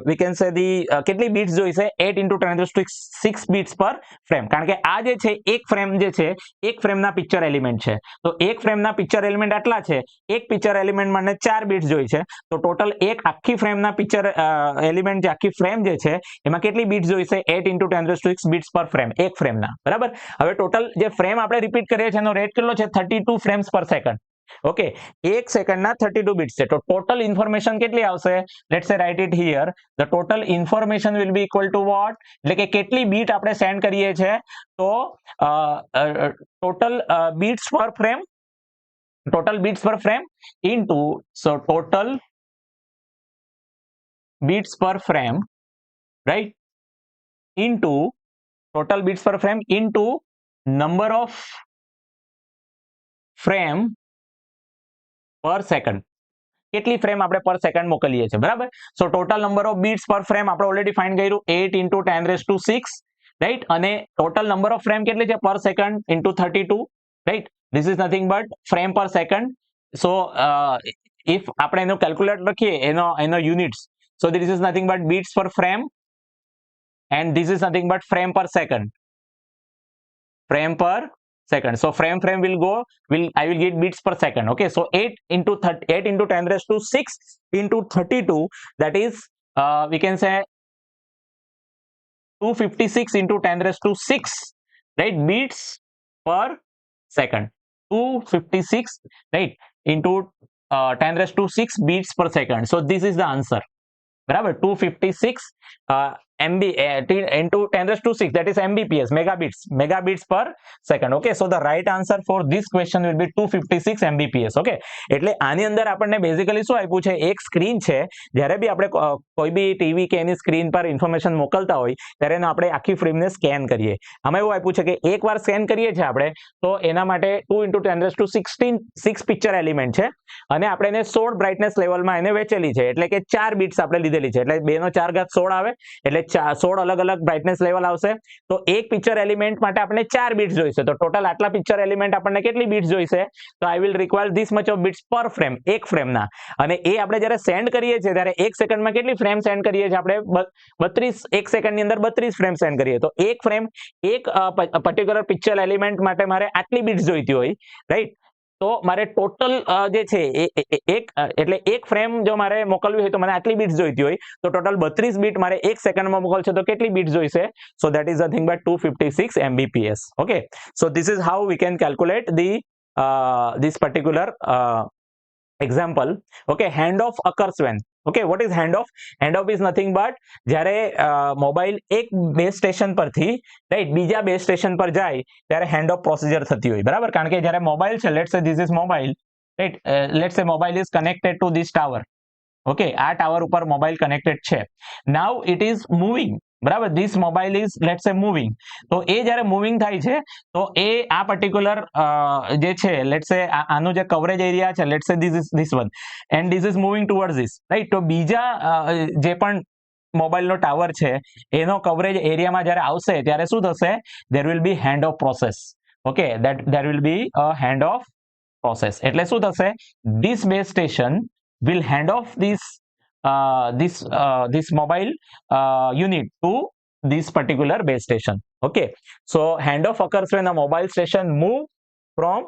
we can say the કેટલી bits જોઈશે 8 into 10⁶ bits per frame, કારણ કે આ જે છે એક ફ્રેમ જે છે એક ફ્રેમના પિક્ચર એલિમેન્ટ છે, તો એક ફ્રેમના પિક્ચર એલિમેન્ટ આટલા છે, એક પિક્ચર એલિમેન્ટ મને 4 બીટ્સ જોઈ છે, તો ટોટલ એક આખી ફ્રેમના પિક્ચર એલિમેન્ટ જે આખી ફ્રેમ જે છે એમાં કેટલી બીટ્સ જોઈશે 8 into 10⁶ બીટ્સ પર ફ્રેમ, એક ફ્રેમના, બરાબર. હવે ટોટલ જે ફ્રેમ આપણે રિપીટ કરીએ છીએ એનો રેટ કેટલો છે 32 ફ્રેમ્સ પર સેકન્ડ. ઓકે, એક સેકન્ડના 32 બીટ્સ છે, તો ટોટલ ઇન્ફોર્મેશન કેટલી આવશે? Let's say write it here, the total information will be equal to what, એટલે કે કેટલી બીટ આપણે સેન્ડ કરીએ છીએ, તો total bits per frame, total bits per frame into, so total bits per frame, right, into total bits per frame into number of frame per second, કેટલી frame આપણે per second મોકલીએ છીએ, બરાબર. So total number of bits per frame આપણે already find કર્યું 8 into 10⁶, right, અને total number of frame કેટલી છે per second into 32, right. This is nothing but frame per second. So if આપણે એનો કેલ્ક્યુલેટર લખીએ એનો units, so this is nothing but bits per frame and this is nothing but frame per second, frame per second. So frame will go, I will get bits per second. Okay, so 8 into 10⁶ into 32, that is we can say 256 into 10⁶, right, bits per second. 256, right, into 10⁶ beats per second. So this is the answer, બરાબર. 256 MB into 10⁶, that is Mbps, megabits per second. Okay, so the right answer for this question will be 256 Mbps. Okay, એટલે આની અંદર આપણને basically શું આપ્યું છે, એક screen છે, જ્યારે બી આપણે કોઈ બી ટીવી કે એની સ્ક્રીન પર ઇન્ફોર્મેશન મોકલતા હોય ત્યારે એને આપણે આખી ફ્રેમને સ્કેન કરીએ. આમાં એવું આપ્યું છે કે એકવાર સ્કેન કરીએ છીએ આપણે, તો એના માટે 2 into 10⁶ પિક્ચર એલિમેન્ટ છે, અને આપણે એને 16 બ્રાઇટનેસ લેવલમાં એને વેચેલી છે, એટલે કે 4 બીટ્સ આપણે લીધેલી છે, એટલે 2 નો 4 ઘાત 16 આવે, એટલે 16 અલગ અલગ બ્રાઇટનેસ લેવલ આવશે. તો એક પિક્ચર એલિમેન્ટ માટે આપણે 4 બીટ્સ જોઈશે, તો ટોટલ આટલા પિક્ચર એલિમેન્ટ આપણને કેટલી બીટ્સ જોઈશે, તો I will require this much of bits per frame, એક ફ્રેમના. અને એ આપણે જ્યારે સેન્ડ કરીએ છીએ ત્યારે એક સેકન્ડમાં કેટલી ફ્રેમ સેન્ડ કરીએ છીએ આપણે, 32, એક સેકન્ડની અંદર 32 ફ્રેમ સેન્ડ કરીએ, તો એક ફ્રેમ, એક પર્ટિક્યુલર પિક્ચર એલિમેન્ટ માટે મારે આટલી બીટ્સ જોઈતી હોય, રાઈટ. તો મારે ટોટલ જે છે એક, એટલે એક ફ્રેમ જો મારે મોકલવી હોય તો મને આટલી બીટ્સ જોઈતી હોય, તો ટોટલ 32 બીટ મારે એક સેકન્ડમાં મોકલશે તો કેટલી બીટ્સ જોઈશે, so that is nothing but 256 Mbps. Okay, so this is how we can calculate the this particular example. Okay, handoff occurs when, okay, what is handoff? Handoff is nothing but જ્યારે mobile એક base station પરથી, right, બીજા base station પર જાય ત્યારે handoff procedure થતી હોય, બરાબર. કારણ કે જ્યારે મોબાઈલ છે, let's say this is mobile, right, let's say mobile is connected to this tower. Okay, આ ટાવર ઉપર મોબાઈલ કનેક્ટેડ છે. નાઉ ઇટ ઇઝ મૂવિંગ, બરાબર. This mobile is let's say moving. તો એ જ્યારે મૂવિંગ થાય છે તો એ આ પર્ટિક્યુલર જે છે, લેટ્સ સે આનું જે કવરેજ એરિયા છે, let's say this one, and this is moving towards this, right. તો બીજા જે પણ મોબાઈલનો ટાવર છે એનો કવરેજ એરિયામાં જ્યારે આવશે ત્યારે શું થશે, there will be hand off process. Okay, there will be a hand off process. એટલે શું થશે, this base station will hand off this mobile unit to this particular base station. Okay, so handoff occurs when a mobile station move from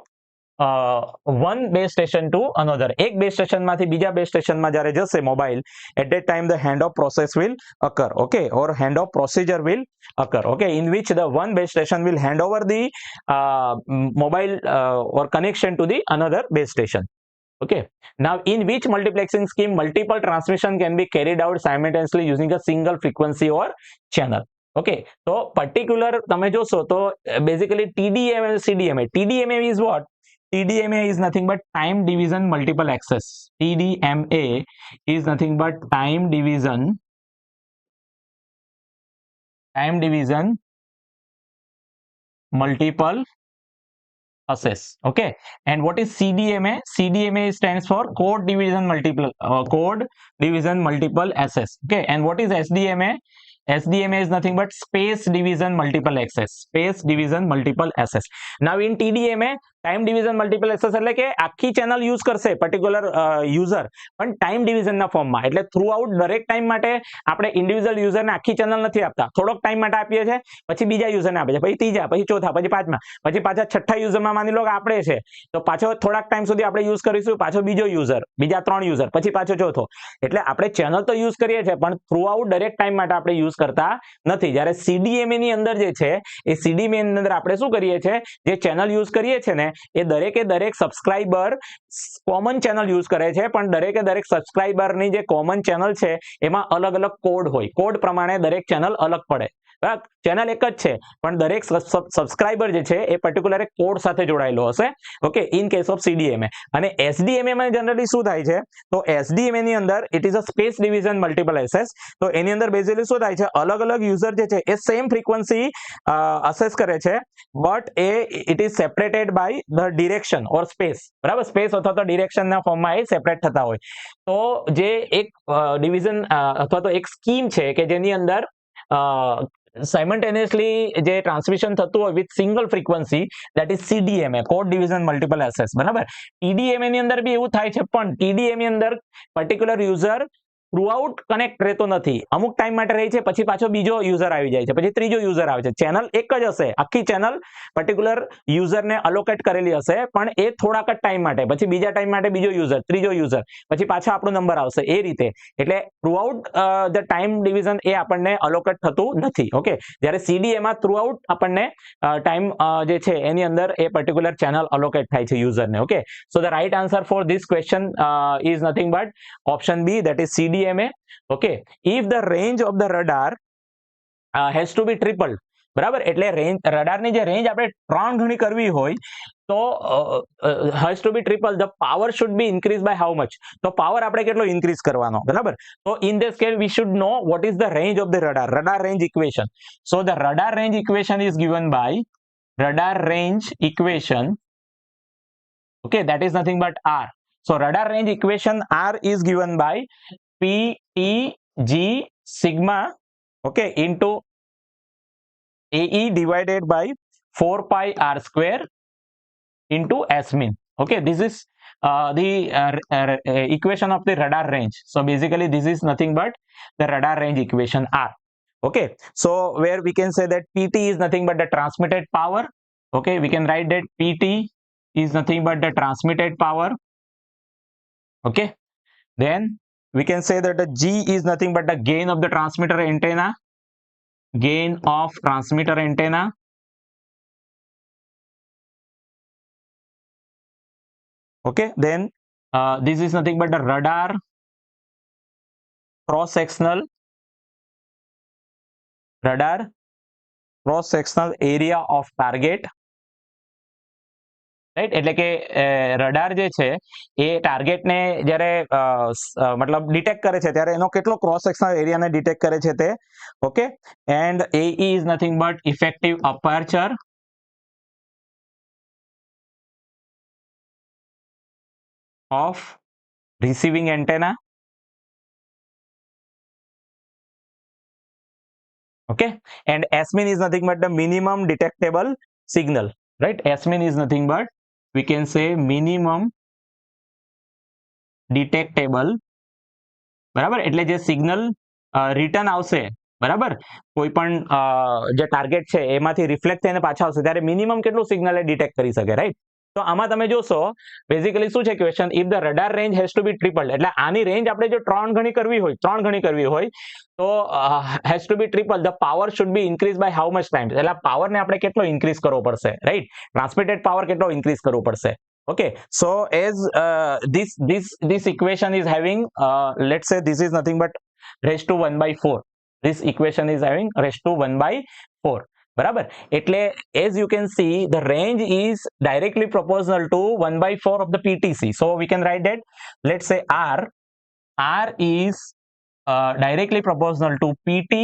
one base station to another. એક base station માંથી બીજા base station માં જ્યારે જશે mobile, at that time the handoff process will occur. Okay, or handoff procedure will occur. Okay, in which the one base station will hand over the mobile or connection to the another base station. Okay, now in which multiplexing scheme multiple transmission can be carried out simultaneously using a single frequency or channel. Okay, so particular તમે જોશો તો basically TDMA and CDMA. TDMA is what? TDMA is nothing but time division multiple access. TDMA is nothing but time division multiple access. Okay, and what is CDMA? CDMA stands for code division multiple access. Okay, and what is SDMA? SDMA is nothing but space division multiple access. Space division multiple access. Now in TDMA, time division multiple access એટલે કે આખી channel use કરશે particular user, પણ time ડિવિઝનના ફોર્મમાં. એટલે through out દરેક time માટે આપણે ઇન્ડિવિજ્યુઅલ યુઝરને આખી ચેનલ નથી આપતા, થોડોક ટાઈમ માટે આપીએ છીએ, પછી બીજા યુઝરને આપે છે, પછી ત્રીજા, પછી ચોથા, પછી પાંચમા, પછી પાછા છઠ્ઠા યુઝરમાં માની લો કે આપણે છે તો પાછો થોડાક ટાઈમ સુધી આપણે યુઝ કરીશું, પાછો બીજો યુઝર, બીજા 3 યુઝર, પછી પાછો ચોથો. એટલે આપણે ચેનલ તો યુઝ કરીએ છીએ પણ થ્રુ આઉટ દરેક ટાઈમ માટે આપણે યુઝ કરતા નથી. જ્યારે CDMA ની અંદર જે છે એ CDMA ની અંદર આપણે શું કરીએ છીએ, જે ચેનલ યુઝ કરીએ છીએ ને એ દરેકે દરેક સબસ્ક્રાઇબર કોમન ચેનલ યુઝ કરે છે, પણ દરેકે દરેક સબસ્ક્રાઇબરની જે કોમન ચેનલ છે એમાં અલગ અલગ કોડ હોય, કોડ પ્રમાણે દરેક ચેનલ અલગ પડે. ચેનલ એક જ છે પણ દરેક સબસ્ક્રાઇબર જે છે એ પર્ટિક્યુલર એક કોડ સાથે જોડાયેલો હશે. Okay, in case of CDMA. અને SDMA માં જનરલી શું થાય છે, તો SDMA ની અંદર it is a space division multiple access. તો એની અંદર બેઝિકલી શું થાય છે, અલગ અલગ યુઝર જે છે એ સેમ ફ્રીક્વન્સી અસેસ કરે છે, but it is separated by the direction or space. બરાબર, સ્પેસ અથવા તો ડિરેક્શનના ફોર્મમાં એ સેપરેટ થતા હોય. તો જે એક ડિવિઝન અથવા તો એક સ્કીમ છે કે જેની અંદર સાયમલ્ટેનિયસલી જે ટ્રાન્સમિશન થતું હોય with single frequency, that is CDMA, code division multiple access. બરાબર, TDMA ની અંદર બી એવું થાય છે, પણ TDMA ની અંદર પર્ટિક્યુલર યુઝર થ્રુઆઉટ કનેક્ટ રહેતો નથી, અમુક ટાઈમ માટે રહે છે, પછી પાછો બીજો યુઝર આવી જાય છે, પછી ત્રીજો યુઝર આવે છે. ચેનલ એક જ હશે, આખી ચેનલ પર્ટિક્યુલર યુઝરને અલોકેટ કરેલી હશે, પણ એ થોડાક જ ટાઈમ માટે, પછી બીજા ટાઈમ માટે બીજો યુઝર, ત્રીજો યુઝર, પછી પાછો આપણો નંબર આવશે, એ રીતે. એટલે થ્રુઆઉટ ધ ટાઈમ ડિવિઝન એ આપણને અલોકેટ થતું નથી. ઓકે, જ્યારે CDMA થ્રુઆઉટ આપણને ટાઈમ જે છે એની અંદર એ પર્ટિક્યુલર ચેનલ અલોકેટ થાય છે યુઝરને. Okay, so the right answer for this question is nothing but option B, that is CDMA. Okay, if the range of the radar has to be tripled. બરાબર, એટલે રડારની જે range આપણે 3 ગણી કરવી હોય તો has to be triple, the power should be increased by how much? તો power આપણે કેટલો ઇન્ક્રીઝ કરવાનો? બરાબર, તો in this case we should know what is the range of the radar range equation. So the radar range equation is given by radar range equation. Okay, that is nothing but R. So radar range equation R is given by PTG sigma, okay, into AE divided by 4 pi R square into S min. Okay, this is the equation of the radar range. So basically this is nothing but the radar range equation R. Okay, so where we can say that PT is nothing but the transmitted power. Okay, we can write that PT is nothing but the transmitted power. Okay, then we can say that the G is nothing but the gain of the transmitter antenna, gain of transmitter antenna. Okay, then this is nothing but the radar cross sectional area of target. Right, એટલે કે radar જે છે એ ટાર્ગેટને જ્યારે મતલબ detect કરે છે ત્યારે એનો કેટલો ક્રોસ સેક્શનલ એરિયાને ડિટેક્ટ કરે છે તે. Okay, and AE is nothing but effective aperture of receiving antenna. Okay, and S min is nothing but the minimum detectable signal. Right, S min is nothing but we can say minimum detectable. બરાબર, એટલે જે signal return આવશે, બરાબર, કોઈ પણ જે target છે એમાંથી રિફ્લેક્ટ થઈને પાછા આવશે ત્યારે મિનિમમ કેટલું સિગ્નલ એ ડિટેક્ટ કરી શકે. રાઈટ, તો આમાં તમે જોશો બેઝિકલી શું છે question, if the radar range has to be tripled, એટલે આની રેન્જ આપણે જો 3 ગણી કરવી હોય તો has to be triple, the power should be increase by how much time, એટલે પાવરને આપણે કેટલો ઇન્ક્રીઝ કરવો પડશે. રાઈટ, ટ્રાન્સમિટેડ પાવર કેટલો ઇન્ક્રીઝ કરવો પડશે. Okay, so as this equation is having let's say this is nothing but raised to 1/4. This equation is having raised to 1/4. બરાબર, એટલે as you can see the range is directly proportional to 1/4 of the PTC. So we can write that, let's say R is directly proportional to PT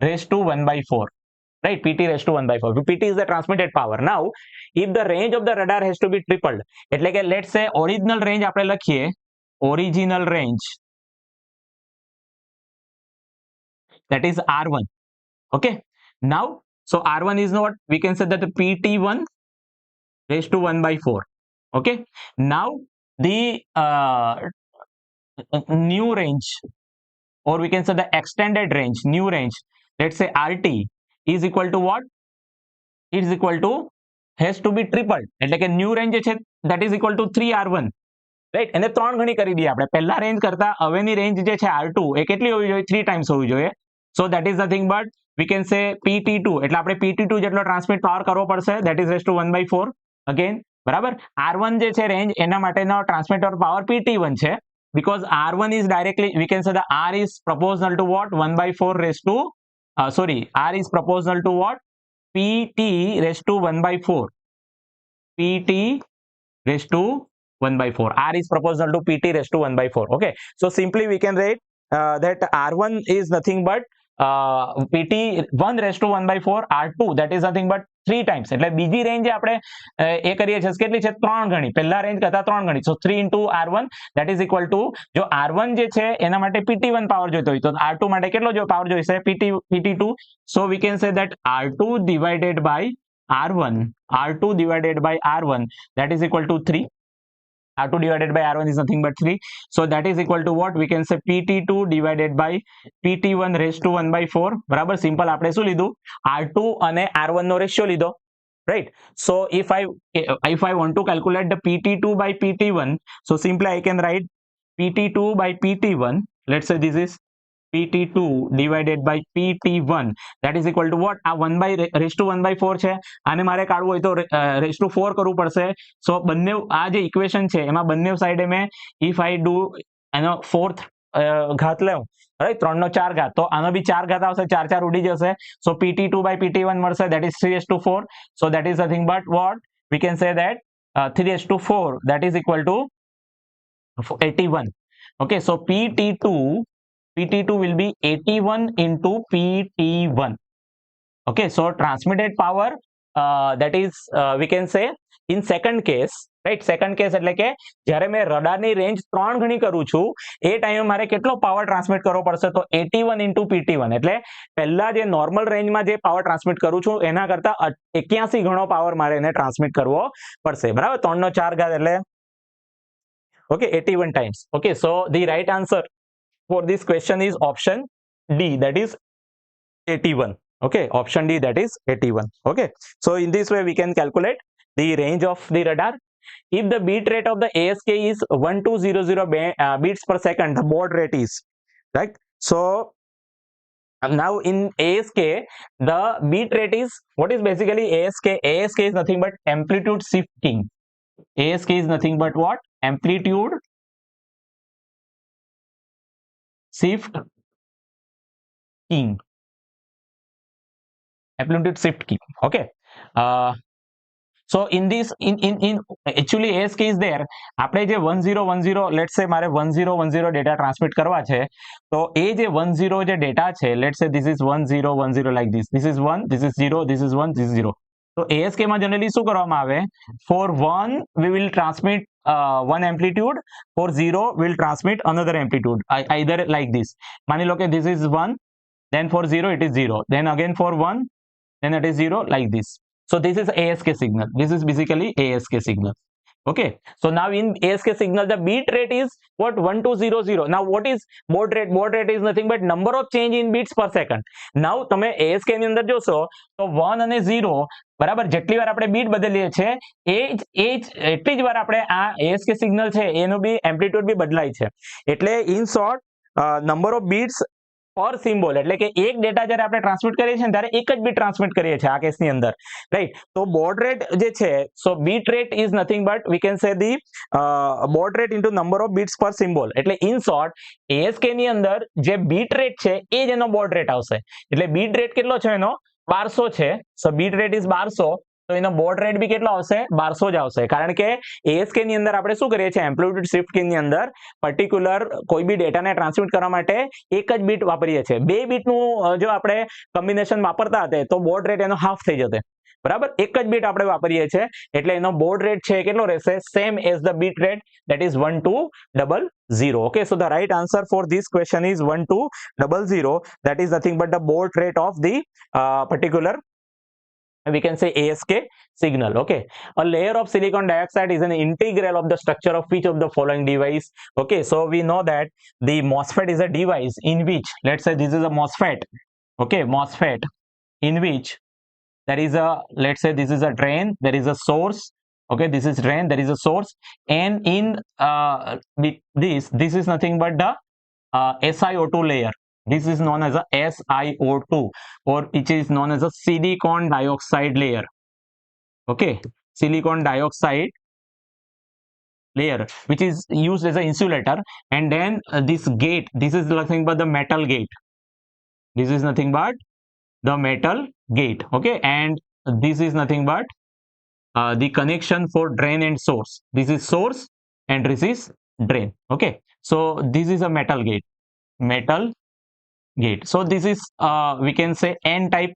raised to 1/4. Right, PT raised to 1/4. PT is the transmitted power. Now if the range of the radar has to be tripled, એટલે કે let's say original range આપણે લખીએ, original range, that is R1. Okay, now so R1 is what we can say that the PT1 raised to 1 by 4. Okay, now the new range, or we can say the extended range, new range, let's say RT is equal to what? It is equal to, has to be tripled, એટલે કે new range જે છે that is equal to 3R1, right. એને 3 ગણી કરી દઈએ આપણે. પહેલા રેન્જ કરતા હવેની રેન્જ જે છે R2 એ કેટલી હોવી જોઈએ? 3 ટાઈમ્સ હોવી જોઈએ. So that is nothing but we can સે PT2, એટલે આપણે PT2 જેટલો ટ્રાન્સમિટ પાવર કરવો પડશે, that is raise to 1 by 4 again, બરાબર. R1 જે છે રેન્જ, એના માટેનો ટ્રાન્સમિટર પાવર PT1 છે, because R1 is directly, we can say the R is proportional to what? 1 by 4 raised to R is proportional to what? PT raised to 1 by 4. PT raised to 1 by 4. R is proportional to PT raised to 1 by 4. Okay. So simply we can write that R1 is nothing but PT1 raised to 1 by 4, R2 that is nothing but 3 times. એટલે બીજી range આપણે એ કરીએ છીએ કેટલી છે? 3 ગણી. પહેલા range કરતા 3 ગણી. So 3 into R1 that is equal to, જો R1 જે છે એના માટે PT1 પાવર જોઈતો હોય તો R2 માટે કેટલો જો પાવર જોઈશે? PT2. So we can say that R2 divided by R1 that is equal to 3. R2 divided by R1 is nothing but 3. So that is equal to what? We can say PT2 divided by PT1 raised to 1 by 4. બરાબર. Simple આપણે શું લીધું? R2 અને R1 નો ratio લીધો, right? So if I want to calculate the PT2 by PT1, so simply I can write PT2 by PT1. Let's say this is PT2 divided by PT1 that is equal to what? આ 1 by raised to 1 by 4 છે, આને મારે કાઢવું હોય તો raised to 4 કરવું પડશે. સો બંને આ જે ઇક્વેશન છે એમાં બંને સાઈડે મેં if I do એનો fourth ઘાત લઉં, રાઈટ, 3 નો 4 ઘાત, તો આનો બી 4 ઘાત આવશે, 4 ઉડી જશે. સો PT2 by PT1 મળશે, that is 3:4. So that is nothing but what? We can say that 3:4 that is equal to 81. Okay, so PT2 will be 81 into PT1. Okay, so transmitted power that is we can say in second case, right? Second case એટલે કે જ્યારે મેં રડારની range 3 ગણી કરું છું એ ટાઈમે મારે કેટલો પાવર ટ્રાન્સમિટ કરવો પડશે? તો 81 into PT1, એટલે પહેલા જે નોર્મલ રેન્જમાં જે પાવર ટ્રાન્સમિટ કરું છું એના કરતા 81 ગણો પાવર મારે એને ટ્રાન્સમિટ કરવો પડશે, બરાબર. 3 નો 4 ઘાત એટલે okay 81 times. Okay, so the right answer for this question is option D, that is 81. Okay, option D, that is 81. Okay, so in this way we can calculate the range of the radar. If the beat rate of the ASK is 1200 beats per second, the baud rate is, right? So now in ASK the beat rate is, what is basically ASK? ASK is nothing but amplitude shifting. ASK is nothing but what? Amplitude shift king. Amplitude shift key. Okay. So in this, in actually ASK is there. આપણે જે 1010 let's say મારે 1010 data transmit કરવા છે, તો એ જે 10 જે data છે, let's say this is 1010 like this. This is 1, this is 0, this is 1, this is 0. તો ASK માં જનરલી શું કરવામાં આવે? For 1 we will transmit one amplitude, for 0 will transmit another amplitude, either like this. માની લો કે this is 1, then for 0 it is 0, then again for 1, then it is 0, like this. So this is ASK signal. This is basically ASK signal. Okay, so now in ASK signal the beat rate is what? 1200. Now what is baud rate? Baud rate is nothing but number of change in beats per second. Now તમે ASK ની અંદર જોશો તો 1 અને 0, બરાબર, જેટલી વાર આપણે બીટ બદલીએ છે એટલી જ વાર આપણે આ ASK સિગ્નલ છે એનું બી એમ્પ્લિટ્યુડ બી બદલાય છે. એટલે in short number of bits per symbol, એટલે કે એક ડેટા જ્યારે આપણે ટ્રાન્સમિટ કરીએ છીએ ત્યારે એક જ બીટ ટ્રાન્સમિટ કરીએ છીએ આ કેસની અંદર, રાઈટ. તો બોડ રેટ જે છે, so bit rate is nothing but we can say the baud rate into number of bits per symbol. એટલે ઇન શોર્ટ ASK ની અંદર જે બીટ રેટ છે એ જ એનો બોડ રેટ આવશે. એટલે બીટ રેટ કેટલો છે એનો? 1200 છે. સો બીટ રેટ ઇઝ 1200, તો એનો બોડ રેટ બી કેટલો આવશે? 1200 જ આવશે. કારણ કે ASK ની અંદર આપણે શું કરીએ છીએ? એમ્પ્લિટ્યુડ શિફ્ટ કી ની અંદર પર્ટિક્યુલર કોઈ બી ડેટાને ટ્રાન્સમિટ કરવા માટે એક જ બીટ વાપરીએ છીએ. 2 બીટનું જો આપણે કોમ્બિનેશન વાપરતા હતા તો બોડ રેટ એનો હાફ થઈ જશે, બરાબર. એક જ બીટ આપણે વાપરીએ છીએ એટલે એનો બોડ રેટ છે કેટલો રહેશે? Same as the bit rate, that is 1200. Okay, so the right answer for this question is 1200. That is nothing but the baud rate of the particular we can say ASK signal. Okay, a layer of silicon dioxide is an integral of the structure of which of the following device? Okay, so we know that the MOSFET is a device in which, let's say this is a MOSFET. Okay, MOSFET in which there is a, let's say this is a drain, there is a source. Okay, this is drain, there is a source, and in this is nothing but the SiO2 layer. This is known as a SiO2, or which is known as a silicon dioxide layer. Okay, silicon dioxide layer, which is used as an insulator. And then this gate, this is nothing but the metal gate. This is nothing but the metal gate. Okay, and this is nothing but the connection for drain and source. This is source and this is drain. Okay, so this is a metal gate. Metal gate. So this is we can say N type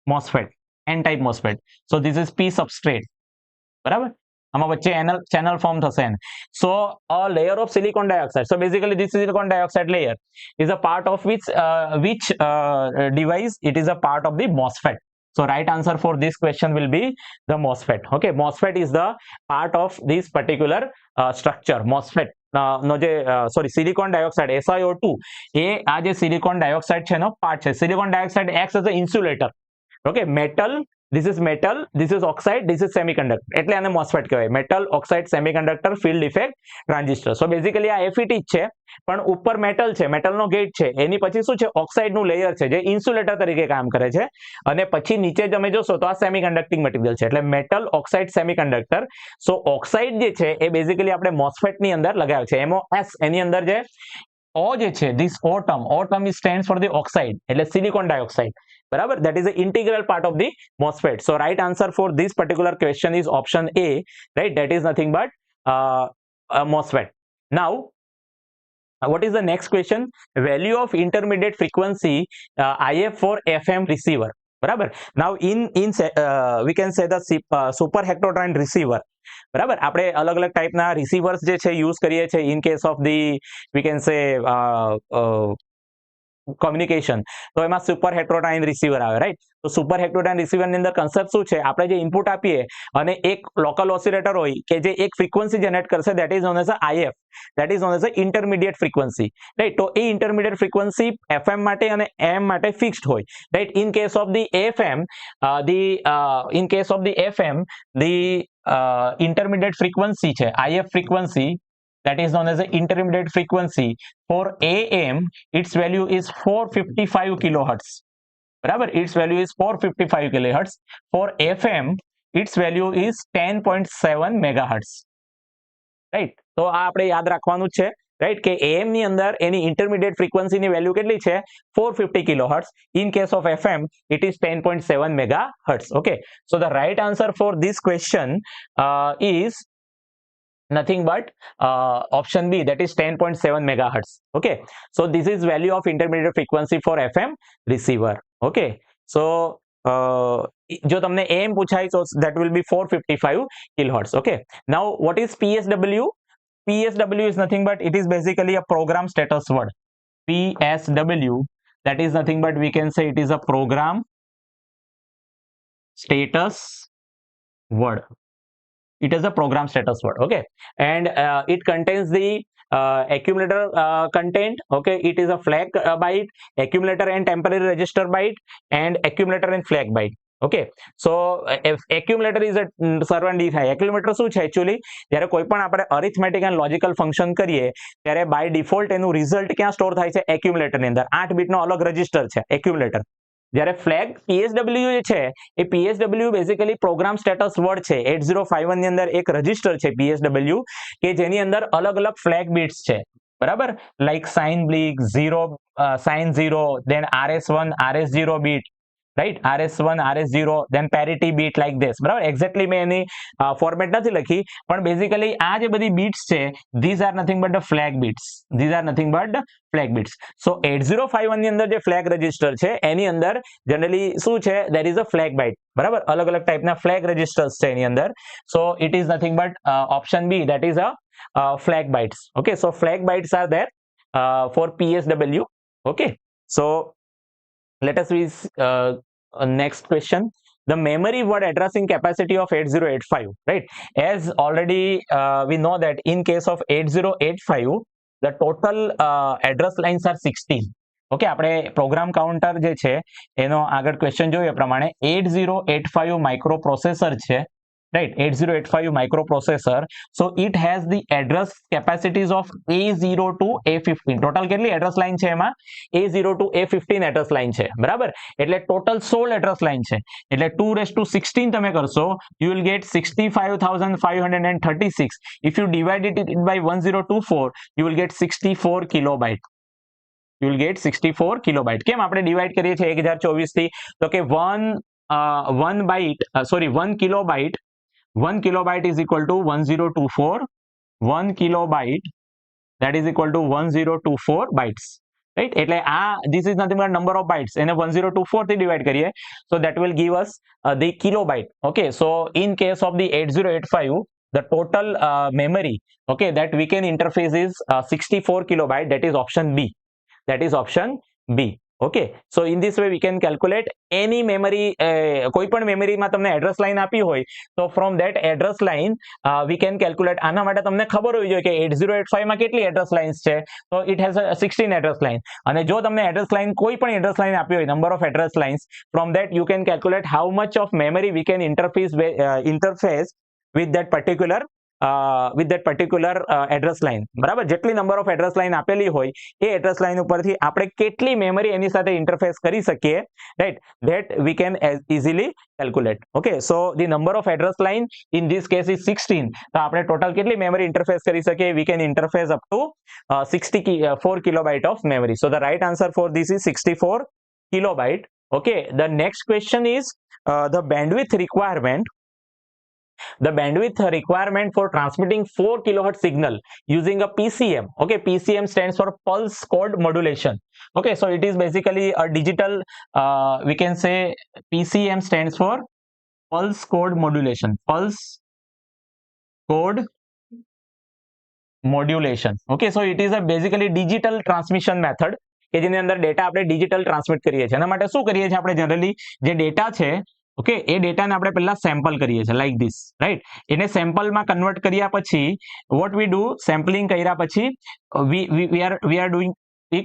MOSFET. N type MOSFET. So this is P substrate. બરાબર, આમાં વચ્ચે channel form થશે. So a layer of silicon dioxide. So basically this silicon dioxide layer is a part of which device? It is a part of the MOSFET. So right answer for this question will be the MOSFET. Okay, MOSFET is the part of this particular structure. MOSFET નો જે silicon dioxide SiO2 એ આ જે silicon dioxide છે એનો part છે. Silicon dioxide acts as a insulator. Okay, metal, this is metal, this is oxide, this is semiconductor. એટલે આને MOSFET કહેવાય, metal oxide semiconductor field effect transistor. સો basically આ FET જ છે, પણ ઉપર મેટલ છે, મેટલનો ગેટ છે, એની પછી શું છે? ઓક્સાઇડનું લેયર છે જે ઇન્સ્યુલેટર તરીકે કામ કરે છે, અને પછી નીચે તમે જોશો તો આ સેમિકન્ડક્ટિંગ મટીરિયલ છે, એટલે મેટલ ઓક્સાઇડ સેમિકન્ડક્ટર. સો ઓક્સાઇડ જે છે એ બેઝિકલી આપણે MOSFET ની અંદર લગાવ્યો છે. MOS એની અંદર જે O જે છે, this O term is stands for the oxide, એટલે સિલિકોન ડાયોક્સાઇડ. બરાબર, that is the integral part of the MOSFET. So right answer for this particular question is option A, right? That is nothing but MOSFET. Now what is the next question? Value of intermediate frequency IF for FM receiver. બરાબર, now in we can say the super heterodyne receiver. બરાબર, આપણે અલગ અલગ ટાઈપના રિસીવર્સ જે છે use કરીએ છીએ in case of the V can સે કમ્યુનિકેશન. તો એમાં સુપર હેટ્રોડાઇન રિસીવર આવે, રાઈટ? તો સુપર હેટ્રોડાઇન રિસીવરની અંદર કન્સેપ્ટ શું છે? આપણે જે ઇનપુટ આપીએ અને એક લોકલ ઓસિલેટર હોય કે જે એક ફ્રીક્વન્સી જનરેટ કરશે, that is known as IF, that is known as intermediate frequency, right? તો એ ઇન્ટરમીડિયેટ ફ્રીક્વન્સી FM માટે અને AM માટે ફિક્સ્ડ હોય, right? In case of the FM the intermediate frequency છે IF frequency, that is known as the intermediate frequency. For AM its value is 455 kilohertz. બરાબર, its value is 455 kilohertz. For FM its value is 10.7 megahertz, right? તો આ આપણે યાદ રાખવાનું છે, right? કે AM ની અંદર એની ઇન્ટરમીડિયેટ ફ્રીક્વન્સીની વેલ્યુ કેટલી છે? 450 kilohertz. In case of FM it is 10.7 megahertz. Okay, so the right answer for this question is nothing but option B, that is 10.7 megahertz. Okay, so this is value of intermediate frequency for FM receiver. Okay, so જો તમને AM પૂછાય તો that will be 455 kilohertz. Okay, now what is PSW? PSW is nothing but it is basically a program status word. PSW, that is nothing but we can say it is a program status word. It is a program status word. Okay, and it contains the accumulator content. Okay, it is a flag byte, accumulator and temporary register byte, and accumulator and flag byte. Okay, so if accumulator is a servant થાય. accumulator શું છે actually? જ્યારે કોઈ પણ આપણે અરિથમેટિક and logical function કરીએ ત્યારે by default એનું રિઝલ્ટ ક્યાં સ્ટોર થાય છે? એક્યુમ્યુલેટરની અંદર. 8 બીટનો અલગ રજિસ્ટર છે એક્યુમ્યુલેટર. જ્યારે ફ્લેગ PSW જે છે એ PSW basically program status word છે. 8051 ની અંદર એક રજિસ્ટર છે PSW કે જેની અંદર અલગ અલગ ફ્લેગ બીટ્સ છે. બરાબર, લાઈક સાઇન બ્લિક 0, sign 0, then RS1 RS0 bit, right? RS1 RS0, then parity beat like this. બરાબર, એક્ઝેક્ટલી મેં એની ફોર્મેટ નથી લખી, પણ બેઝિકલી આ જે બધી બીટ્સ છે, these are nothing but the flag beats. These are nothing but the flag beats. So 8051 ની અંદર જે ફ્લેગ રજિસ્ટર છે એની અંદર જનરલી શું છે? there is a flag byte. બરાબર, અલગ અલગ ટાઈપના ફ્લેગ રજિસ્ટર્સ છે એની અંદર. So it is nothing but option B, that is a flag bytes. Okay, so flag bytes are there for PSW. Okay, so let us read next question. the memory word addressing capacity of 8085, right? As already we know that in case of 8085, the total address lines are 16. Okay, આપણે program counter જે છે એનો આગળ question જોઈએ પ્રમાણે 8085 micro processor છે, right? 8085 microprocessor, so it has the address capacities of A0 to A15. Total કેટલી address line છે એમાં? A0 to A15 address line છે, બરાબર? એટલે ટોટલ 16 એડ્રેસ લાઇન છે. એટલે 216 તમે કરશો, you will get 65,536. If you divide it by 1024, you will get 64 kilobyte. You will get 64 kilobyte. કેમ આપણે ડિવાઈડ કરીએ છીએ 1024 થી? તો કે 1 kilobyte 1 kilobyte is equal to 1024. 1 kilobyte, that is equal to 1024 bytes, right? એટલે આ this is nothing but number of bytes. એને 1024 થી ડિવાઈડ કરીએ, so that will give us the kilobyte. Okay, so in case of the 8085, the total memory, okay, that we can interface is 64 kilobyte. That is option B. That is option B. Okay, so in this way we can calculate any memory. કોઈ પણ મેમરીમાં તમને address line આપી હોય, તો from that address line we can calculate. આના માટે તમને ખબર હોવી જોઈએ કે 8085 માં કેટલી એડ્રેસ લાઇન્સ છે, તો it has a 16 address line. અને જો તમને એડ્રેસ લાઇન કોઈ પણ એડ્રેસ લાઇન આપી હોય, number of address lines, from that you can calculate how much of memory we can interface with that particular address line, બરાબર? જેટલી નંબર ઓફ એડ્રેસ લાઇન આપેલી હોય એ એડ્રેસ લાઇન ઉપરથી આપણે કેટલી મેમરી એની સાથે ઇન્ટરફેસ કરી શકીએ, right? That we can easily calculate. Okay, so the number of address line in this case is 16. તો આપણે ટોટલ કેટલી મેમરી ઇન્ટરફેસ કરી શકીએ? વી can interface up to 64 kilobyte of memory. So the right answer for this is 64 kilobyte. Okay, the next question is the bandwidth requirement. The bandwidth requirement for transmitting 4 kilohertz signal using a PCM. Okay, PCM stands for pulse code modulation. Okay, so it is basically a digital, we can say PCM stands for pulse code modulation. Pulse code modulation. Okay, so it is a basically digital transmission method કે જેની અંદર data આપણે digital transmit કરીએ છીએ. એના માટે શું કરીએ છીએ આપણે? જનરલી જે ડેટા છે, ઓકે, એ ડેટાને આપણે પહેલા સેમ્પલ કરીએ છીએ, લાઈક ધીસ, રાઈટ? એને સેમ્પલમાં કન્વર્ટ કર્યા પછી વોટ વી ડુ, સેમ્પલિંગ કર્યા પછી we are doing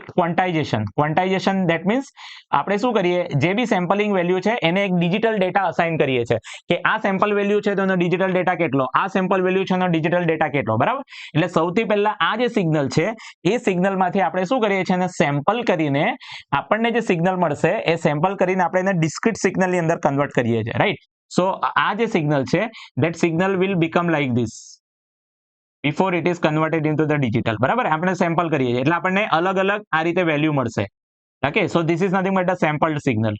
quantization. That means આપણે શું કરીએ, જે બી સેમ્પલિંગ વેલ્યુ છે એને એક ડિજિટલ ડેટા અસાઇન કરીએ છીએ કે આ સેમ્પલ વેલ્યુ છે તો એનો ડિજિટલ ડેટા કેટલો, આ સેમ્પલ વેલ્યુ છે એનો ડિજિટલ ડેટા કેટલો, બરાબર? એટલે સૌથી પહેલા આ જે સિગ્નલ છે એ સિગ્નલમાંથી આપણે શું કરીએ છીએ, એને સેમ્પલ કરીને આપણને જે સિગ્નલ મળશે એ સેમ્પલ કરીને આપણે એને ડિસ્ક્રીટ સિગ્નલની અંદર કન્વર્ટ કરીએ છીએ, રાઈટ? સો આ જે સિગ્નલ છે, that signal will become like this before it is converted into the digital. બરાબર? આપણે સેમ્પલ કરીએ છીએ એટલે આપણને અલગ અલગ આ રીતે વેલ્યુ મળશે. Okay, so this is nothing but a sampled signal,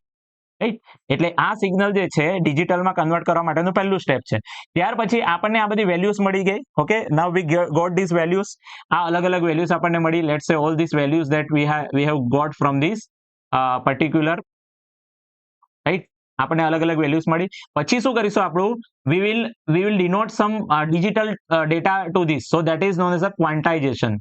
right? એટલે આ સિગ્નલ જે છે ડિજિટલમાં કન્વર્ટ કરવા માટેનું પહેલું સ્ટેપ છે. ત્યાર પછી આપણને આ બધી વેલ્યુઝ મળી ગઈ. Okay, now we got this values. આ અલગ અલગ વેલ્યુઝ આપણને મળી. Let's say all this values that we have got from this particular, right? આપણને અલગ અલગ વેલ્યુઝ મળી. પછી શું કરીશું આપણું, we will denote some digital data to this, so that is known as a quantization.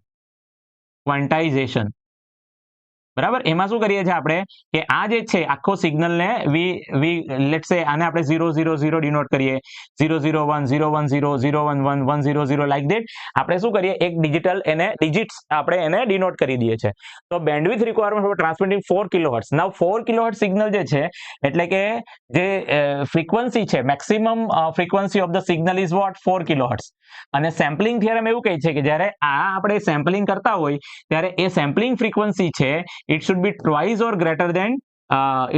બરાબર? એમાં શું કરીએ છીએ આપણે કે આ જે છે આખો સિગ્નલને વી લેટ્સ સે આને આપણે 000 ડિનોટ કરીએ, 001 010 011 100 લાઈક ધેટ. આપણે શું કરીએ, એક ડિજિટલ એને ડિજિટ્સ આપણે એને ડિનોટ કરી દઈએ છીએ. તો bandwidth requirement for transmitting 4 kilohertz. Now 4 kilohertz signal જે છે એટલે કે જે ફ્રીક્વન્સી છે, maximum frequency of the signal is what, 4 kilohertz. અને સેમ્પલિંગ થિયરમ એવું કહે છે કે જ્યારે આ આપણે સેમ્પલિંગ કરતા હોય ત્યારે એ સેમ્પલિંગ ફ્રીક્વન્સી છે it should be twice or greater than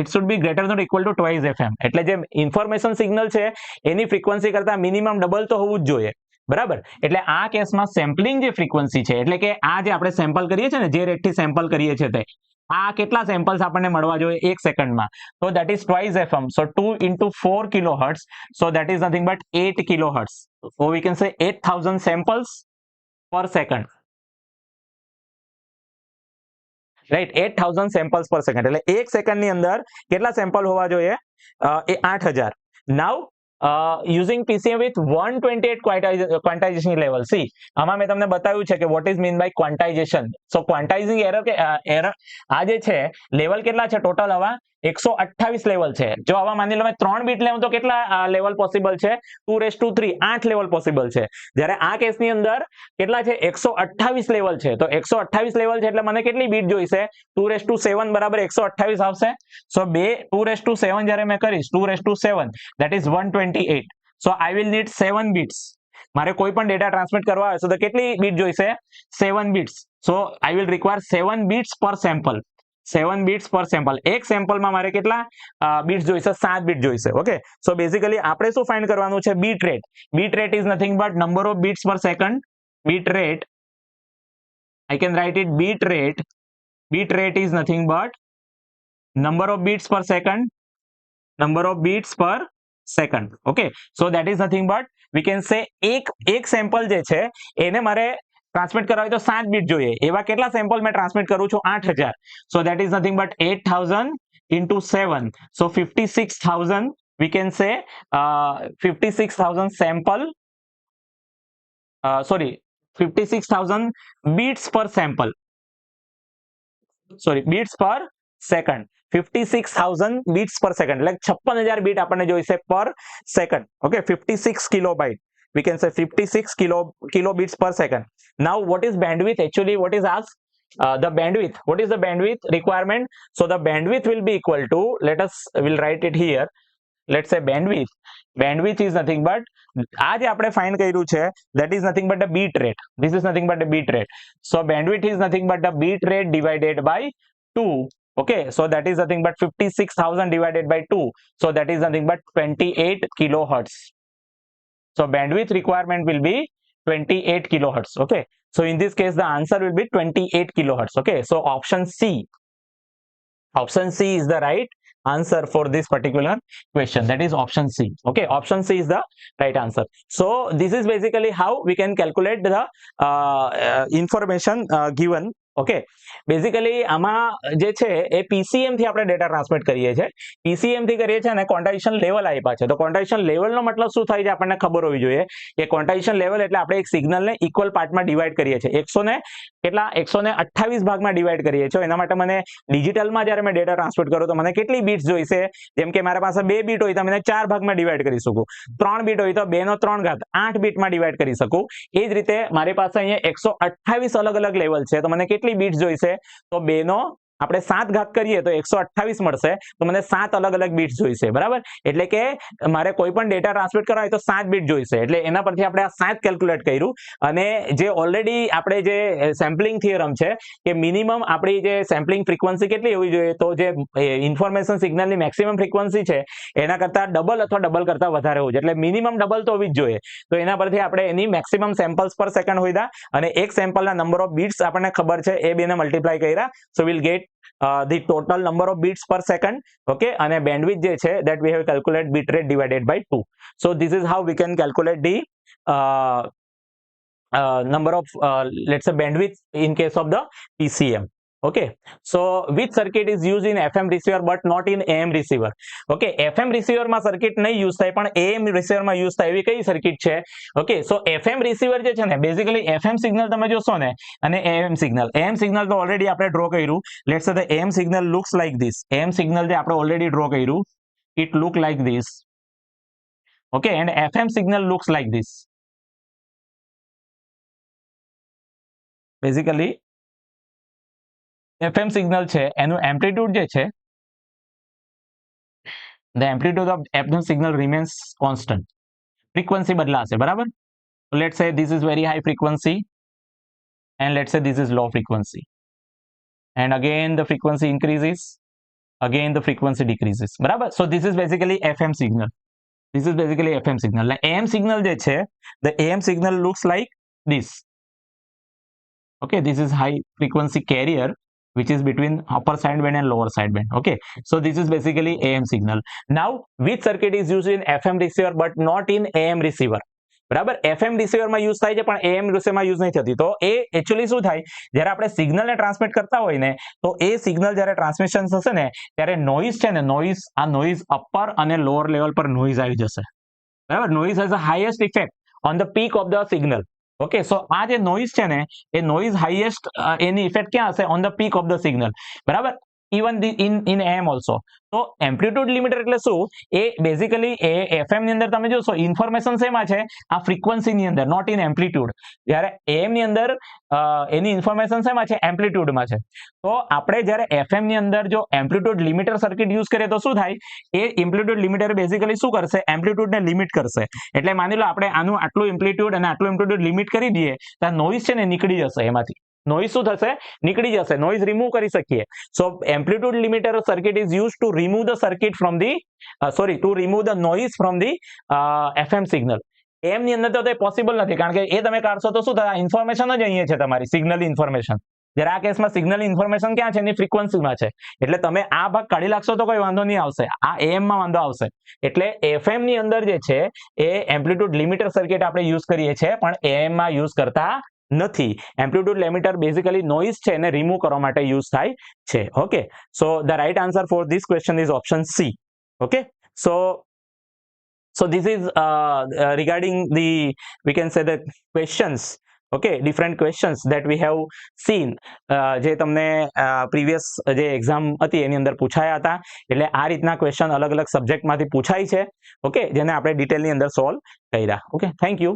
it should be greater than or equal to twice FM. એટલે જે ઇન્ફોર્મેશન સિગ્નલ છે એની ફ્રીક્વન્સી કરતા મિનિમમ ડબલ તો હોવું જ જોઈએ, બરાબર? એટલે આ કેસમાં સેમ્પલિંગ જે ફ્રીક્વન્સી છે એટલે કે આ જે આપણે સેમ્પલ કરીએ છીએ ને, જે રેટથી સેમ્પલ કરીએ છીએ તે આ કેટલા સેમ્પલ્સ આપણને મળવા જોઈએ 1 સેકન્ડમાં, તો that is twice FM. So 2 into 4 kilohertz, so that is nothing but 8 kilohertz. So we can say 8000 samples per second, right? 8000 samples પર સેકન્ડ એટલે 1 સેકન્ડની અંદર કેટલા સેમ્પલ હોવા જોઈએ? એ 8000. નાઉ using PCM with 128 quantization level. See, આમાં મેં તમને બતાવ્યું છે કે what is mean by quantization. So quantizing error કે error આ જે છે લેવલ કેટલા છે ટોટલ? આવા 128 લેવલ છે. જો આવા માની લો મેં 3 બીટ લેવું તો કેટલા લેવલ પોસિબલ છે? 2⁻3 8 લેવલ પોસિબલ છે. જ્યારે આ કેસની અંદર કેટલા છે? 128 લેવલ છે. તો 128 લેવલ છે એટલે મને કેટલી બીટ જોઈશે? 2�7 બરાબર 128 આવશે. સો 2�7 જ્યારે મેં કરીશ 2�7 that is 128. So I will need 7 bits. મારે કોઈ પણ ડેટા ટ્રાન્સમિટ કરવા આવે તો કેટલી બીટ જોઈશે? 7 bits. So I will require 7 bits પર સેમ્પલ. 7 બીટ્સ પર સેમ્પલ. એક સેમ્પલમાં મારે કેટલા બીટ્સ જોઈશે? 7 બીટ જોઈશે. ઓકે, સો બેઝિકલી આપણે શું ફાઇન્ડ કરવાનું છે? Bit rate. Bit rate is nothing but number of bits per second. Bit rate, I can write it bit rate. Bit rate is nothing but number of beats per second. Number of beats per second. Okay, so that is nothing but we can say એક sample જે છે એને મારે transmit કરવા હોય તો 7 bit જોઈએ. એવા કેટલા સેમ્પલ મેં ટ્રાન્સમિટ કરું છું? 8000. so that is nothing but 8000 into 7. so 56000 we can say 56000 sample, sorry, 56000 beats per sample. Sorry, beats per second. 56000 beats per second. એટલે 56000 બીટ આપણને જોઈશે પર second. Okay, 56 kilobyte. We can say 56 kilobits per second. Now, what is bandwidth? Actually, what is asked? The bandwidth. What is the bandwidth requirement? So the bandwidth will be equal to, we'll write it here. Let's say bandwidth. Bandwidth is nothing but આ જે આપણે find કર્યું છે that is nothing but the beat rate. This is nothing but the beat rate. So bandwidth is nothing but the beat rate divided by 2. Okay, so that is nothing but 56,000 divided by 2. So that is nothing but 28 kilohertz. So bandwidth requirement will be 28 kilohertz. Okay, so in this case the answer will be 28 kilohertz. Okay, so option C is the right answer for this particular question. That is option C. Okay, option C is the right answer. So this is basically how we can calculate the information given. Okay, basically આમાં જે છે એ PCM થી આપણે data transmit કરીએ છીએ. PCM થી કરીએ છીએ અને ક્વોન્ટાઇઝેશન લેવલ આપ્યા છે. તો ક્વોન્ટાઇઝેશન લેવલનો મતલબ શું થાય છે આપણને ખબર હોવી જોઈએ કે ક્વોન્ટાઇઝેશન લેવલ એટલે આપણે એક સિગ્નલને ઇક્વલ પાર્ટમાં ડિવાઈડ કરીએ છીએ. 128 ભાગમાં ડિવાઈડ કરીએ છીએ. એના માટે મને ડિજિટલમાં જ્યારે મેં ડેટા ટ્રાન્સમિટ કરું તો મને કેટલી બીટ્સ જોઈશે? જેમ કે મારા પાસે 2 બીટ હોય તો મને 4 ભાગમાં ડિવાઈડ કરી શકું. 3 બીટ હોય તો 2/3 8 બીટમાં ડિવાઈડ કરી શકું. એ જ રીતે મારી પાસે અહીંયા 128 અલગ અલગ લેવલ છે તો મને કેટલી બીટ્સ જોઈશે? તો 2 નો આપણે 7 ઘાત કરીએ તો 128 મળશે. તો મને 7 અલગ અલગ બીટ્સ જોઈશે. બરાબર, એટલે કે મારે કોઈ પણ ડેટા ટ્રાન્સમિટ કરવા હોય તો 7 બીટ જોઈશે. એટલે એના પરથી આપણે આ 7 કેલ્ક્યુલેટ કર્યું. અને જે ઓલરેડી આપણે જે સેમ્પલિંગ થિયરમ છે કે મિનિમમ આપણી જે સેમ્પલિંગ ફ્રીક્વન્સી કેટલી હોવી જોઈએ, તો જે ઇન્ફોર્મેશન સિગ્નલની મેક્સિમમ ફ્રીક્વન્સી છે એના કરતા ડબલ અથવા ડબલ કરતા વધારે હોવું જોઈએ. એટલે મિનિમમ ડબલ તો હોવી જ જોઈએ. તો એના પરથી આપણે એની મેક્સિમમ સેમ્પલ્સ પર સેકન્ડ હોઈદા અને એક સેમ્પલના નંબર ઓફ બીટ્સ આપણને ખબર છે એ બેને મલ્ટીપ્લાય કર્યા. So will get the total number of beats per second. Okay, and a bandwidth je che that we have calculated bit rate divided by 2. So this is how we can calculate the number of let's say bandwidth in case of the PCM. Okay, so which circuit is used in FM receiver but not in AM receiver? Okay, FM receiver માં circuit નહીં use થાય પણ AM receiver માં use થાય એવી કઈ circuit છે? Okay, સો FM receiver જે છે ને બેઝિકલી FM સિગ્નલ તમે જોશો ને અને AM સિગ્નલ તો ઓલરેડી આપણે ડ્રો કર્યું. Let's say the AM signal looks like this. AM signal જે આપણે ઓલરેડી ડ્રો કર્યું, it look like this. Okay, and FM signal looks like this. Basically FM signal છે એનું એમ્પ્લિટ્યુડ જે છે, the amplitude of FM signal remains constant. Frequency બદલાશે. બરાબર, let's say this is very high frequency and let's say this is low frequency, and again the frequency increases, again the frequency decreases. બરાબર, so this is basically FM signal. This is basically FM signal. Like AM signal જે છે, the AM signal looks like this. Okay, this is high frequency carrier which is between upper sideband and lower sideband. Okay, so this is basically AM signal. Now which circuit is used in FM receiver but not in AM receiver? બરાબર, FM રિસીવરમાં use થાય છે પણ AM રિસીવરમાં use નહીં થતી. તો એ actually શું થાય, જ્યારે આપણે સિગ્નલને ટ્રાન્સમિટ કરતા હોય ને તો એ સિગ્નલ જ્યારે ટ્રાન્સમિશન થશે ને ત્યારે નોઇઝ છે ને, આ નોઇઝ અપર અને લોઅર લેવલ પર નોઇઝ આવી જશે. બરાબર, noise has a highest effect on the peak of the signal. Okay, so આ જે નોઇઝ છે ને એ નોઇઝ હાઈએસ્ટ એની ઇફેક્ટ ક્યાં હશે? On the peak of the signal. બરાબર, ઇવન ઇન એમ ઓલ્સો. તો એમ્પ્લિટ્યુડ લિમિટર એટલે શું? એ બેઝિકલી એફએમ ની અંદર તમે જોશો ઇન્ફોર્મેશન શેમાં છે? આ ફ્રીક્વન્સી ની અંદર, નોટ ઇન એમ્પ્લિટ્યુડ. જ્યારે એમ ની અંદર એની ઇન્ફોર્મેશન શેમાં છે? એમ્પ્લિટ્યુડમાં છે. તો આપણે જ્યારે એફએમ ની અંદર જો એમ્પ્લિટ્યુડ લિમિટર સર્કિટ યુઝ કરીએ તો શું થાય? એ એમ્પ્લિટ્યુડ લિમિટર બેઝિકલી શું કરશે? એમ્પ્લિટ્યુડને લિમિટ કરશે. એટલે માની લો આપણે આનું આટલું એમ્પ્લિટ્યુડ અને આટલું એમ્પ્લિટ્યુડ લિમિટ કરી દઈએ તો નોઇઝ છે ને નીકળી જશે એમાંથી. નોઇઝ શું થશે? નીકળી જશે. નોઇઝ રિમૂવ કરી શકીએ. So amplitude limiter circuit is use to remove the circuit from the to remove the noise from the FM signal. AM ની અંદર તો તે પોસિબલ નથી, કારણ કે એ તમે કાઢશો તો શું થાય? ઇન્ફોર્મેશન જ અહીંયા છે તમારી, સિગ્નલ ઇન્ફોર્મેશન. જ્યારે આ કેસમાં સિગ્નલ ઇન્ફોર્મેશન ક્યાં છે? એની ફ્રીક્વન્સીમાં છે. એટલે તમે આ ભાગ કાઢી નાખશો તો કોઈ વાંધો નહીં આવશે, આ એમ માં વાંધો આવશે. એટલે એફએમ ની અંદર જે છે એ એમ્પ્લિટ્યુડ લિમિટર સર્કિટ આપણે યુઝ કરીએ છીએ, પણ એમ માં યુઝ કરતા નથી. એમ્પ્લિટ્યુડ લિમિટર બેઝિકલી નોઇઝ છે એને રિમૂવ કરવા માટે યુઝ થાય છે. Okay, so the right answer for this question is option C. Okay, so this is regarding the, we can say, the questions. Okay, different questions that we have seen, જે તમને previous જે exam હતી એની અંદર પૂછાયા હતા. એટલે આ રીતના question અલગ અલગ સબ્જેક્ટમાંથી પૂછાય છે. ઓકે, જેને આપણે ડિટેલની અંદર સોલ્વ કર્યા. Okay, thank you.